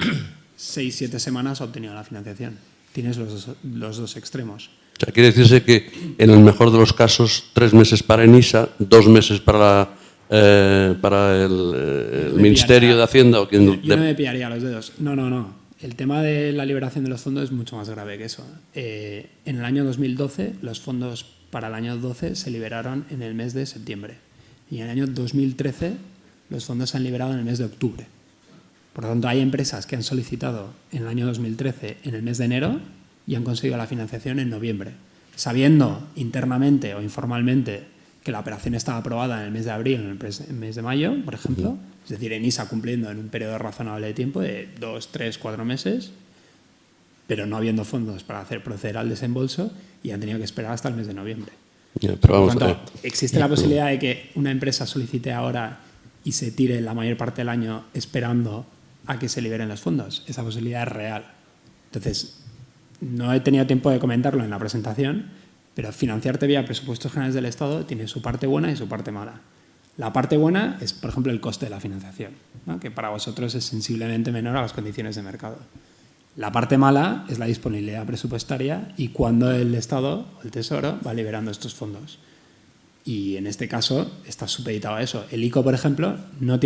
Speaker 2: 6-7 semanas ha obtenido la financiación. Tienes los dos extremos.
Speaker 5: O sea, quiere decirse que en el mejor de los casos, 3 meses para ENISA, 2 meses para para el Ministerio de Hacienda o quien...
Speaker 2: Yo no me pillaría los dedos. No. El tema de la liberación de los fondos es mucho más grave que eso. En el año 2012, los fondos para el año 12 se liberaron en el mes de septiembre. Y en el año 2013, los fondos se han liberado en el mes de octubre. Por lo tanto, hay empresas que han solicitado en el año 2013 en el mes de enero y han conseguido la financiación en noviembre, sabiendo internamente o informalmente que la operación estaba aprobada en el mes de abril, en el mes de mayo, por ejemplo, es decir, ENISA cumpliendo en un periodo razonable de tiempo de 2, 3, 4 meses, pero no habiendo fondos para proceder al desembolso y han tenido que esperar hasta el mes de noviembre. Por lo tanto, existe la posibilidad de que una empresa solicite ahora y se tire la mayor parte del año esperando a que se liberen los fondos. Esa posibilidad es real. Entonces, no he tenido tiempo de comentarlo en la presentación, pero financiarte vía presupuestos generales del Estado tiene su parte buena y su parte mala. La parte buena es, por ejemplo, el coste de la financiación, ¿no? Que para vosotros es sensiblemente menor a las condiciones de mercado. La parte mala es la disponibilidad presupuestaria y cuándo el Estado o el Tesoro va liberando estos fondos. Y en este caso está supeditado a eso. El ICO, por ejemplo, no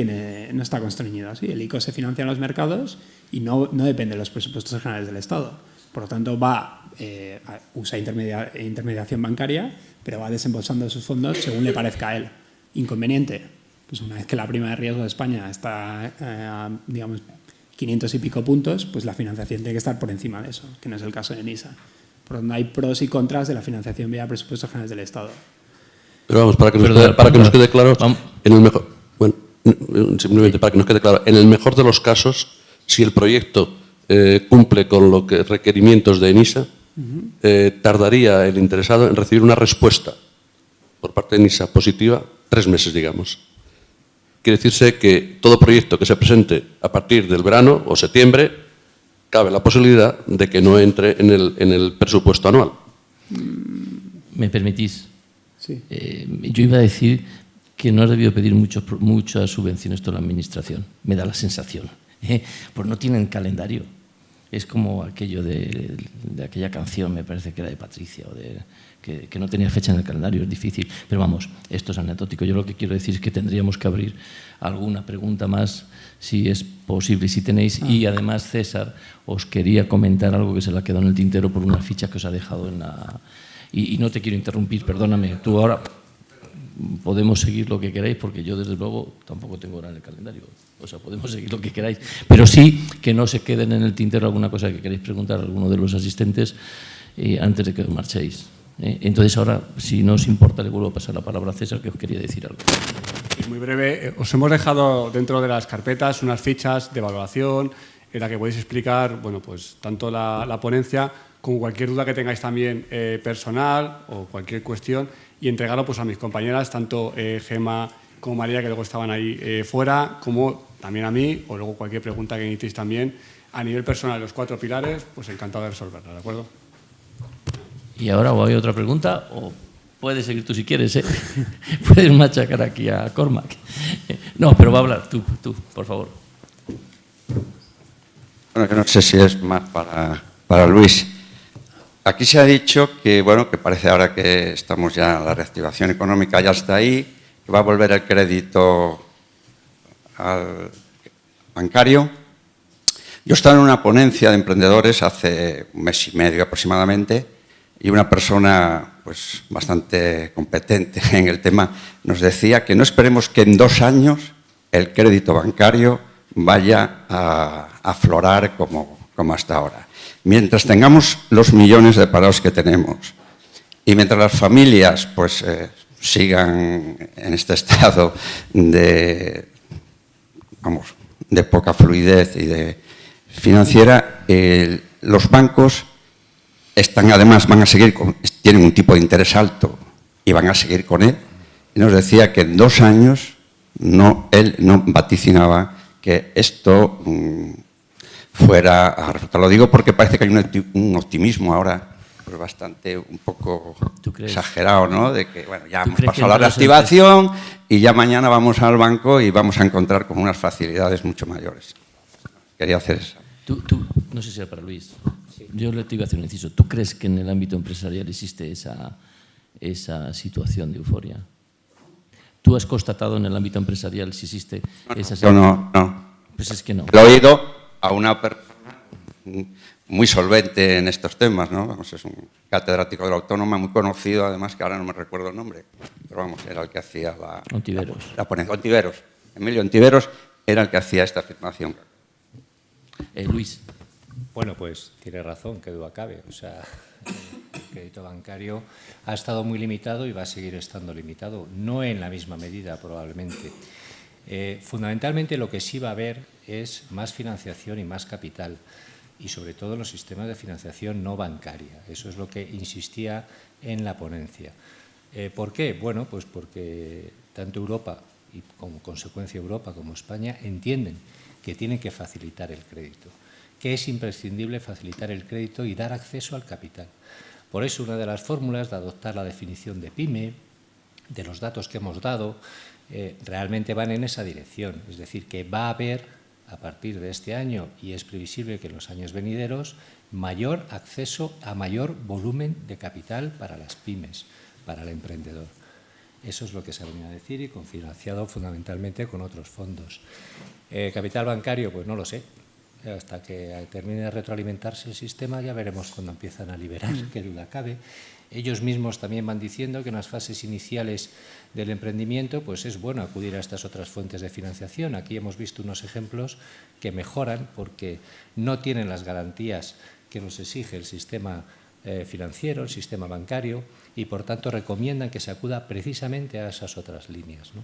Speaker 2: está constreñido así. El ICO se financia en los mercados y no depende de los presupuestos generales del Estado. Por lo tanto, usa intermediación bancaria, pero va desembolsando sus fondos según le parezca a él. Inconveniente, pues una vez que la prima de riesgo de España está a, digamos, 500 y pico puntos, pues la financiación tiene que estar por encima de eso, que no es el caso de ENISA. Por lo tanto, hay pros y contras de la financiación vía presupuestos generales del Estado.
Speaker 5: Pero vamos, para que nos quede claro, simplemente para que nos quede claro, en el mejor de los casos, si el proyecto cumple con los requerimientos de ENISA, tardaría el interesado en recibir una respuesta por parte de ENISA positiva 3 meses, digamos. Quiere decirse que todo proyecto que se presente a partir del verano o septiembre, cabe la posibilidad de que no entre en el presupuesto anual.
Speaker 1: ¿Me permitís?
Speaker 2: Sí.
Speaker 1: Yo iba a decir que no has debido pedir muchas subvenciones toda la administración. Me da la sensación. Pues no tienen calendario. Es como aquello de aquella canción, me parece que era de Patricia, que no tenía fecha en el calendario, es difícil. Pero vamos, esto es anecdótico. Yo lo que quiero decir es que tendríamos que abrir alguna pregunta más, si es posible, si tenéis. Y además, César, os quería comentar algo que se le ha quedado en el tintero por una ficha que os ha dejado en la... Y no te quiero interrumpir, perdóname. Tú ahora podemos seguir lo que queráis, porque yo, desde luego, tampoco tengo hora en el calendario. O sea, podemos seguir lo que queráis. Pero sí que no se queden en el tintero alguna cosa que queréis preguntar a alguno de los asistentes antes de que os marchéis. Entonces, ahora, si no os importa, le vuelvo a pasar la palabra a César, que os quería decir algo.
Speaker 7: Muy breve. Os hemos dejado dentro de las carpetas unas fichas de valoración en la que podéis explicar, bueno, pues tanto la ponencia como cualquier duda que tengáis también personal o cualquier cuestión, y entregarlo pues a mis compañeras, tanto Gemma como María, que luego estaban ahí fuera, como también a mí, o luego cualquier pregunta que necesitéis también. A nivel personal, los 4 pilares, pues encantado de resolverla, ¿de acuerdo?
Speaker 1: Y ahora, ¿o hay otra pregunta? O puedes seguir tú si quieres, ¿eh? Puedes machacar aquí a Cormac. No, pero va a hablar tú, por favor.
Speaker 8: Bueno, yo no sé si es más para Luis. Aquí se ha dicho que, bueno, que parece ahora que estamos ya, la reactivación económica ya está ahí, que va a volver el crédito al bancario. Yo estaba en una ponencia de emprendedores hace 1 mes y medio aproximadamente, y una persona pues bastante competente en el tema nos decía que no esperemos que en 2 años el crédito bancario vaya a aflorar como hasta ahora. Mientras tengamos los millones de parados que tenemos y mientras las familias pues sigan en este estado de poca fluidez y de financiera, los bancos van a seguir tienen un tipo de interés alto y van a seguir con él. Y nos decía que en 2 años él no vaticinaba que esto fuera a resultar. Lo digo porque parece que hay un optimismo ahora pues bastante, un poco exagerado, ¿no? De que, bueno, ya hemos pasado la reactivación y ya mañana vamos al banco y vamos a encontrar con unas facilidades mucho mayores. Quería hacer eso.
Speaker 1: Tú, no sé si era para Luis. Sí. Yo le te iba a hacer un inciso. ¿Tú crees que en el ámbito empresarial existe esa situación de euforia? ¿Tú has constatado en el ámbito empresarial si existe esa
Speaker 8: Yo no.
Speaker 1: Pues es que no.
Speaker 8: Lo he oído a una persona muy solvente en estos temas, ¿no? Vamos, es un catedrático de la Autónoma muy conocido, además, que ahora no me recuerdo el nombre, pero vamos, era el que hacía la ponencia. Ontiveros. Emilio Ontiveros era el que hacía esta afirmación.
Speaker 1: Luis.
Speaker 9: Bueno, pues tiene razón, que duda cabe. O sea, el crédito bancario ha estado muy limitado y va a seguir estando limitado, no en la misma medida probablemente. Fundamentalmente lo que sí va a haber es más financiación y más capital, y sobre todo los sistemas de financiación no bancaria. Eso es lo que insistía en la ponencia. ¿Por qué? Bueno, pues porque tanto Europa, y como consecuencia Europa como España, entienden que tienen que facilitar el crédito, que es imprescindible facilitar el crédito y dar acceso al capital. Por eso, una de las fórmulas de adoptar la definición de PYME, de los datos que hemos dado, realmente van en esa dirección. Es decir, que va a haber, a partir de este año, y es previsible que en los años venideros, mayor acceso a mayor volumen de capital para las pymes, para el emprendedor. Eso es lo que se ha venido a decir y cofinanciado fundamentalmente con otros fondos. Capital bancario, pues no lo sé. Hasta que termine de retroalimentarse el sistema ya veremos cuando empiezan a liberar, qué duda cabe. Ellos mismos también van diciendo que en las fases iniciales del emprendimiento pues es bueno acudir a estas otras fuentes de financiación. Aquí hemos visto unos ejemplos que mejoran porque no tienen las garantías que nos exige el sistema financiero, el sistema bancario, y por tanto recomiendan que se acuda precisamente a esas otras líneas, ¿no?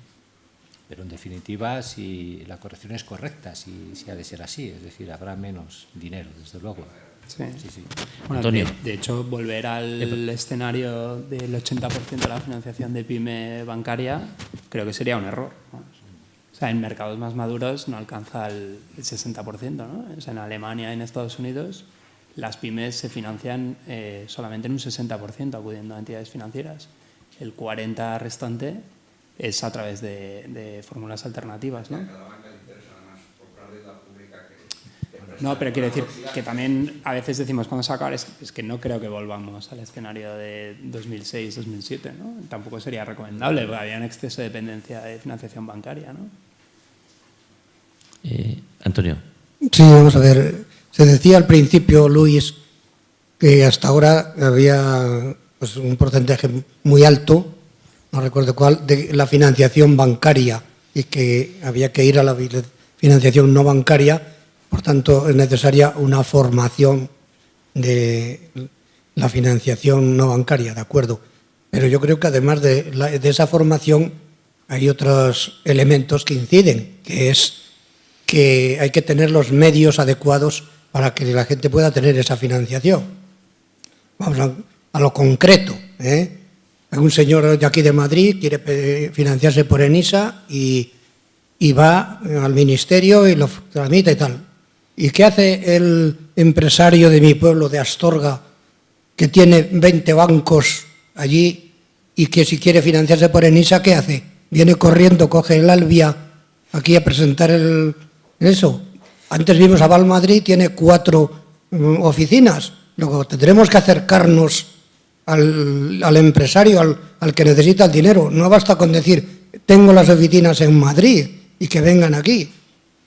Speaker 9: Pero en definitiva, si la corrección es correcta, si ha de ser así, es decir, habrá menos dinero, desde luego.
Speaker 2: Sí.
Speaker 9: Sí.
Speaker 2: Bueno,
Speaker 1: Antonio.
Speaker 2: de hecho, volver al escenario del 80% de la financiación de pyme bancaria creo que sería un error, ¿no? O sea, en mercados más maduros no alcanza el 60%, ¿no? O sea, en Alemania y en Estados Unidos las pymes se financian solamente en un 60% acudiendo a entidades financieras. El 40% restante es a través de fórmulas alternativas, ¿no? No, pero quiero decir que también a veces decimos cuando se acaba es que no creo que volvamos al escenario de 2006-2007, ¿no? Tampoco sería recomendable, porque había un exceso de dependencia de financiación bancaria, ¿no?
Speaker 1: Antonio.
Speaker 4: Sí, vamos a ver. Se decía al principio, Luis, que hasta ahora había pues, un porcentaje muy alto, no recuerdo cuál, de la financiación bancaria y que había que ir a la financiación no bancaria. Por tanto, es necesaria una formación de la financiación no bancaria, ¿de acuerdo? Pero yo creo que además de esa formación hay otros elementos que inciden, que es que hay que tener los medios adecuados para que la gente pueda tener esa financiación. Vamos a lo concreto, ¿eh? Un señor de aquí de Madrid quiere financiarse por ENISA y va al ministerio y lo tramita y tal. ¿Y qué hace el empresario de mi pueblo, de Astorga, que tiene 20 bancos allí y que si quiere financiarse por ENISA, qué hace? Viene corriendo, coge el Albia aquí a presentar eso. Antes vimos a Valmadrid, tiene 4 oficinas. Luego tendremos que acercarnos al empresario, al que necesita el dinero. No basta con decir, tengo las oficinas en Madrid y que vengan aquí.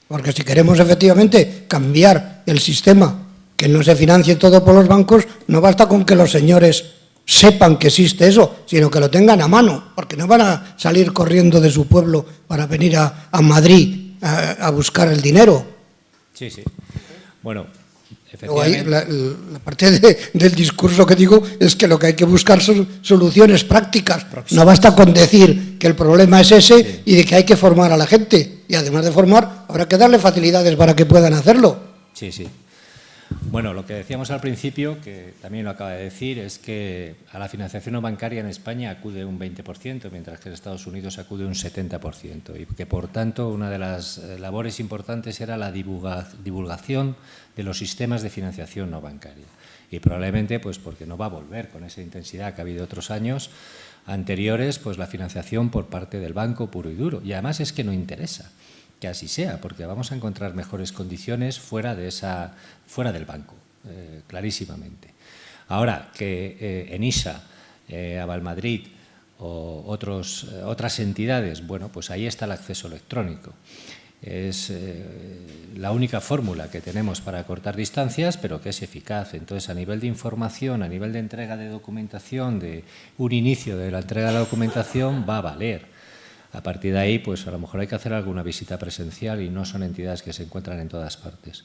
Speaker 4: Porque si queremos efectivamente cambiar el sistema, que no se financie todo por los bancos, no basta con que los señores sepan que existe eso, sino que lo tengan a mano, porque no van a salir corriendo de su pueblo para venir a Madrid a buscar el dinero.
Speaker 9: Sí. Bueno,
Speaker 4: efectivamente. La parte del discurso que digo es que lo que hay que buscar son soluciones prácticas. No basta con decir que el problema es ese y de que hay que formar a la gente. Y además de formar, habrá que darle facilidades para que puedan hacerlo.
Speaker 9: Sí. Bueno, lo que decíamos al principio, que también lo acaba de decir, es que a la financiación no bancaria en España acude un 20%, mientras que en Estados Unidos acude un 70%. Y que, por tanto, una de las labores importantes era la divulgación de los sistemas de financiación no bancaria. Y probablemente, pues porque no va a volver con esa intensidad que ha habido otros años anteriores, pues la financiación por parte del banco puro y duro. Y además es que no interesa que así sea, porque vamos a encontrar mejores condiciones fuera del banco, clarísimamente. Ahora, que ENISA, a Valmadrid otras entidades. Bueno, pues ahí está el acceso electrónico. Es la única fórmula que tenemos para cortar distancias, pero que es eficaz. Entonces, a nivel de información, a nivel de entrega de documentación, de un inicio de la entrega de la documentación, va a valer. A partir de ahí, pues a lo mejor hay que hacer alguna visita presencial y no son entidades que se encuentran en todas partes.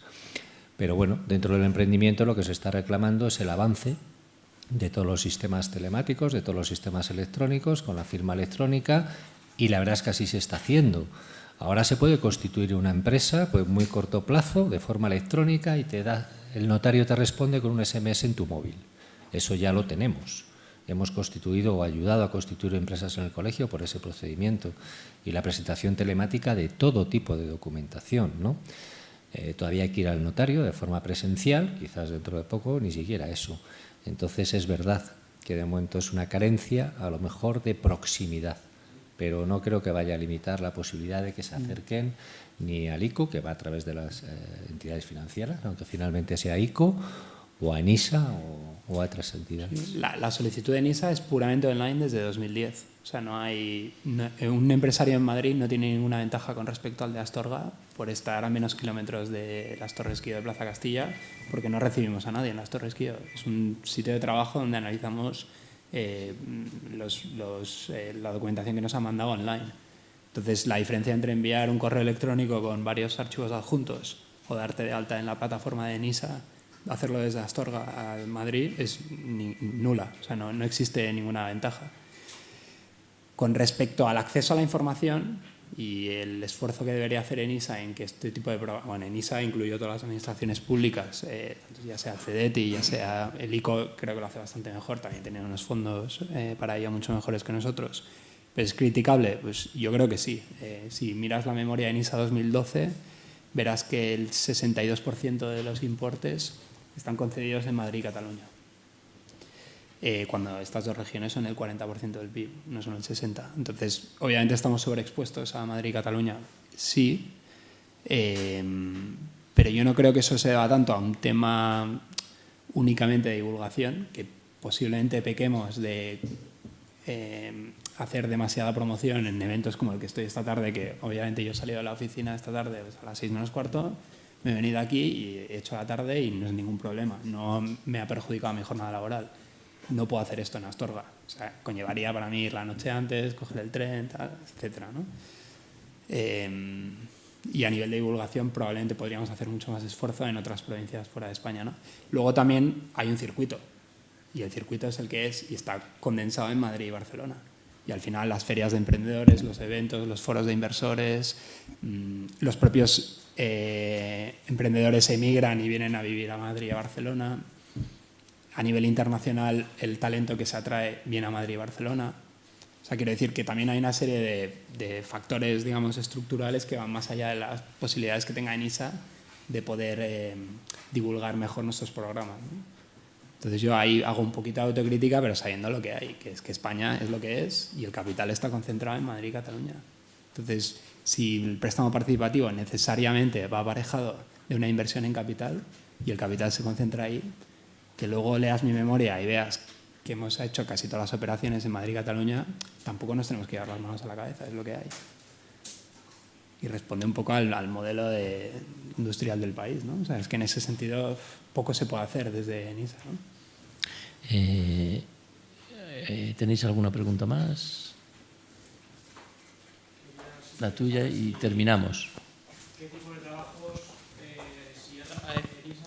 Speaker 9: Pero bueno, dentro del emprendimiento lo que se está reclamando es el avance de todos los sistemas telemáticos, de todos los sistemas electrónicos, con la firma electrónica, y la verdad es que así se está haciendo. Ahora se puede constituir una empresa pues muy corto plazo, de forma electrónica, y el notario te responde con un SMS en tu móvil. Eso ya lo tenemos. Hemos constituido o ayudado a constituir empresas en el colegio por ese procedimiento, y la presentación telemática de todo tipo de documentación, ¿no? Todavía hay que ir al notario de forma presencial, quizás dentro de poco ni siquiera eso. Entonces es verdad que de momento es una carencia, a lo mejor de proximidad, pero no creo que vaya a limitar la posibilidad de que se acerquen ni al ICO, que va a través de las entidades financieras, aunque finalmente sea ICO, o a ENISA o a otras entidades.
Speaker 2: La solicitud de ENISA es puramente online desde 2010. O sea, un empresario en Madrid no tiene ninguna ventaja con respecto al de Astorga por estar a menos kilómetros de las Torres Quío de Plaza Castilla, porque no recibimos a nadie en las Torres Quío. Es un sitio de trabajo donde analizamos la documentación que nos han mandado online. Entonces, la diferencia entre enviar un correo electrónico con varios archivos adjuntos o darte de alta en la plataforma de ENISA, hacerlo desde Astorga a Madrid, es nula. O sea, no existe ninguna ventaja. Con respecto al acceso a la información y el esfuerzo que debería hacer ENISA en que este tipo de programas, bueno, ENISA incluyó todas las administraciones públicas, ya sea el CEDETI, ya sea el ICO, creo que lo hace bastante mejor, también tiene unos fondos para ello mucho mejores que nosotros. ¿Pero es criticable? Pues yo creo que sí. Si miras la memoria de ENISA 2012, verás que el 62% de los importes están concedidos en Madrid y Cataluña. Cuando estas dos regiones son el 40% del PIB, no son el 60%. Entonces, obviamente estamos sobreexpuestos a Madrid y Cataluña, sí, pero yo no creo que eso se deba tanto a un tema únicamente de divulgación, que posiblemente pequemos de hacer demasiada promoción en eventos como el que estoy esta tarde, que obviamente yo he salido de la oficina esta tarde pues, a las 6 menos cuarto, me he venido aquí y he hecho la tarde y no es ningún problema, no me ha perjudicado mi jornada laboral. No puedo hacer esto en Astorga. O sea, conllevaría para mí ir la noche antes, coger el tren, tal, etcétera, ¿no? Y a nivel de divulgación probablemente podríamos hacer mucho más esfuerzo en otras provincias fuera de España, ¿no? Luego también hay un circuito, y el circuito es el que es y está condensado en Madrid y Barcelona. Y al final las ferias de emprendedores, los eventos, los foros de inversores, los propios emprendedores emigran y vienen a vivir a Madrid y a Barcelona. A nivel internacional, el talento que se atrae viene a Madrid y Barcelona. O sea, quiero decir que también hay una serie de factores, digamos, estructurales que van más allá de las posibilidades que tenga ENISA de poder divulgar mejor nuestros programas, ¿no? Entonces yo ahí hago un poquito de autocrítica, pero sabiendo lo que hay, que es que España es lo que es y el capital está concentrado en Madrid y Cataluña. Entonces, si el préstamo participativo necesariamente va aparejado de una inversión en capital y el capital se concentra ahí, que luego leas mi memoria y veas que hemos hecho casi todas las operaciones en Madrid y Cataluña, tampoco nos tenemos que llevar las manos a la cabeza, es lo que hay. Y responde un poco al modelo industrial del país, ¿no? O sea, es que en ese sentido poco se puede hacer desde ENISA, ¿no?
Speaker 1: ¿Tenéis alguna pregunta más? La tuya y terminamos.
Speaker 10: ¿Qué tipo de trabajos, si ENISA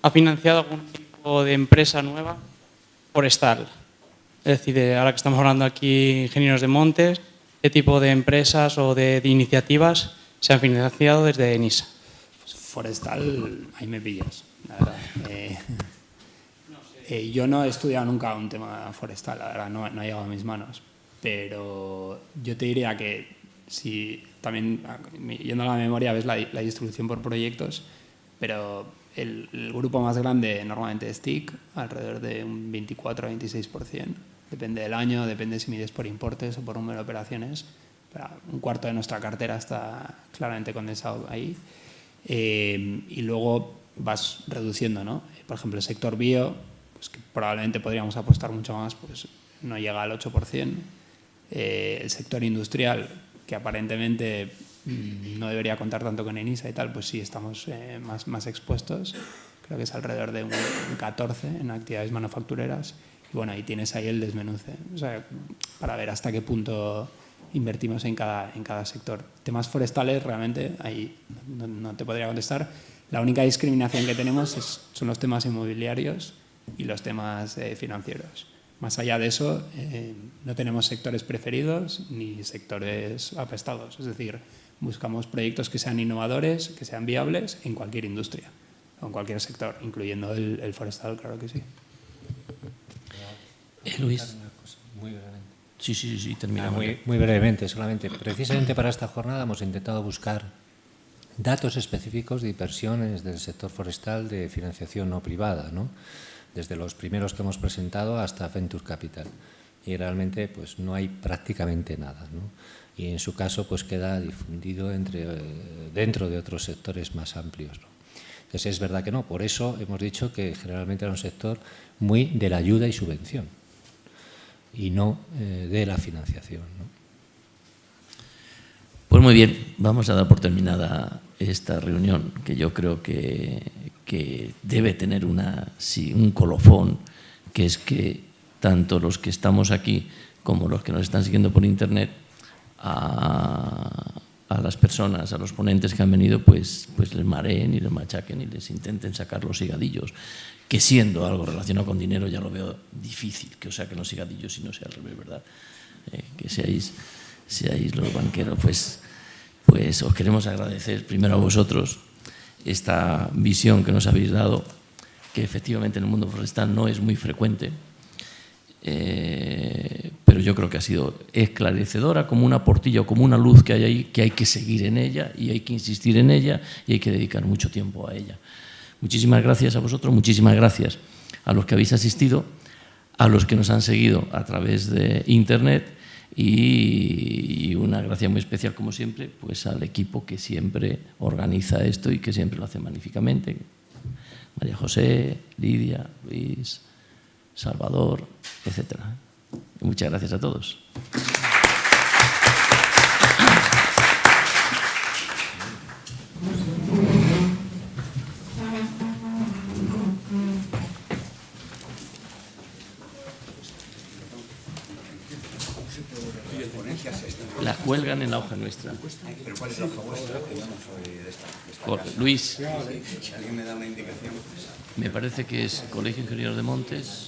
Speaker 10: ha financiado algún tipo de empresa nueva forestal? Es decir, ahora que estamos hablando aquí ingenieros de montes, ¿qué tipo de empresas o de iniciativas se han financiado desde ENISA?
Speaker 2: Pues forestal, ahí me pillas, la verdad. Yo no he estudiado nunca un tema forestal, la verdad, no ha llegado a mis manos. Pero yo te diría que si también, yendo a la memoria, ves la distribución por proyectos, pero el grupo más grande normalmente es TIC, alrededor de un 24 a 26%. Depende del año, depende si mides por importes o por número de operaciones. Pero un cuarto de nuestra cartera está claramente condensado ahí. Y luego vas reduciendo, ¿no? Por ejemplo, el sector bio, pues que probablemente podríamos apostar mucho más, pues no llega al 8%. El sector industrial, que aparentemente no debería contar tanto con ENISA y tal, pues sí estamos más expuestos. Creo que es alrededor de un 14% en actividades manufactureras. Y bueno, ahí tienes ahí el desmenuce, o sea, para ver hasta qué punto invertimos en cada sector. Temas forestales, realmente, ahí no te podría contestar. La única discriminación que tenemos son los temas inmobiliarios y los temas financieros. Más allá de eso, no tenemos sectores preferidos ni sectores apestados. Es decir, buscamos proyectos que sean innovadores, que sean viables en cualquier industria o en cualquier sector, incluyendo el forestal, claro que sí.
Speaker 1: Luis.
Speaker 9: Muy brevemente.
Speaker 1: Sí, termina.
Speaker 9: Muy brevemente, solamente. Precisamente para esta jornada hemos intentado buscar datos específicos de inversiones del sector forestal de financiación no privada, ¿no? Desde los primeros que hemos presentado hasta Venture Capital. Y realmente pues no hay prácticamente nada, ¿no? Y en su caso pues queda difundido dentro de otros sectores más amplios, ¿no? Entonces es verdad que no. Por eso hemos dicho que generalmente era un sector muy de la ayuda y subvención y no de la financiación, ¿no?
Speaker 1: Pues muy bien, vamos a dar por terminada esta reunión, que yo creo que debe tener un colofón, que es que tanto los que estamos aquí como los que nos están siguiendo por internet, a las personas, a los ponentes que han venido, pues les mareen y les machaquen y les intenten sacar los higadillos, que siendo algo relacionado con dinero ya lo veo difícil que os saquen los higadillos y no sea al revés, ¿verdad? Que seáis los banqueros, pues os queremos agradecer primero a vosotros esta visión que nos habéis dado, que efectivamente en el mundo forestal no es muy frecuente, pero yo creo que ha sido esclarecedora, como una portilla o como una luz que hay ahí, que hay que seguir en ella y hay que insistir en ella y hay que dedicar mucho tiempo a ella. Muchísimas gracias a vosotros, muchísimas gracias a los que habéis asistido, a los que nos han seguido a través de internet y una gracia muy especial, como siempre, pues al equipo que siempre organiza esto y que siempre lo hace magníficamente. María José, Lidia, Luis, Salvador, etc. Muchas gracias a todos. La cuelgan en la hoja nuestra.
Speaker 11: ¿Pero cuál es la hoja vuestra? Que yo no soy de esta
Speaker 1: Luis.
Speaker 11: Si alguien me da una indicación.
Speaker 1: Me parece que es Colegio Ingeniero de Montes.org.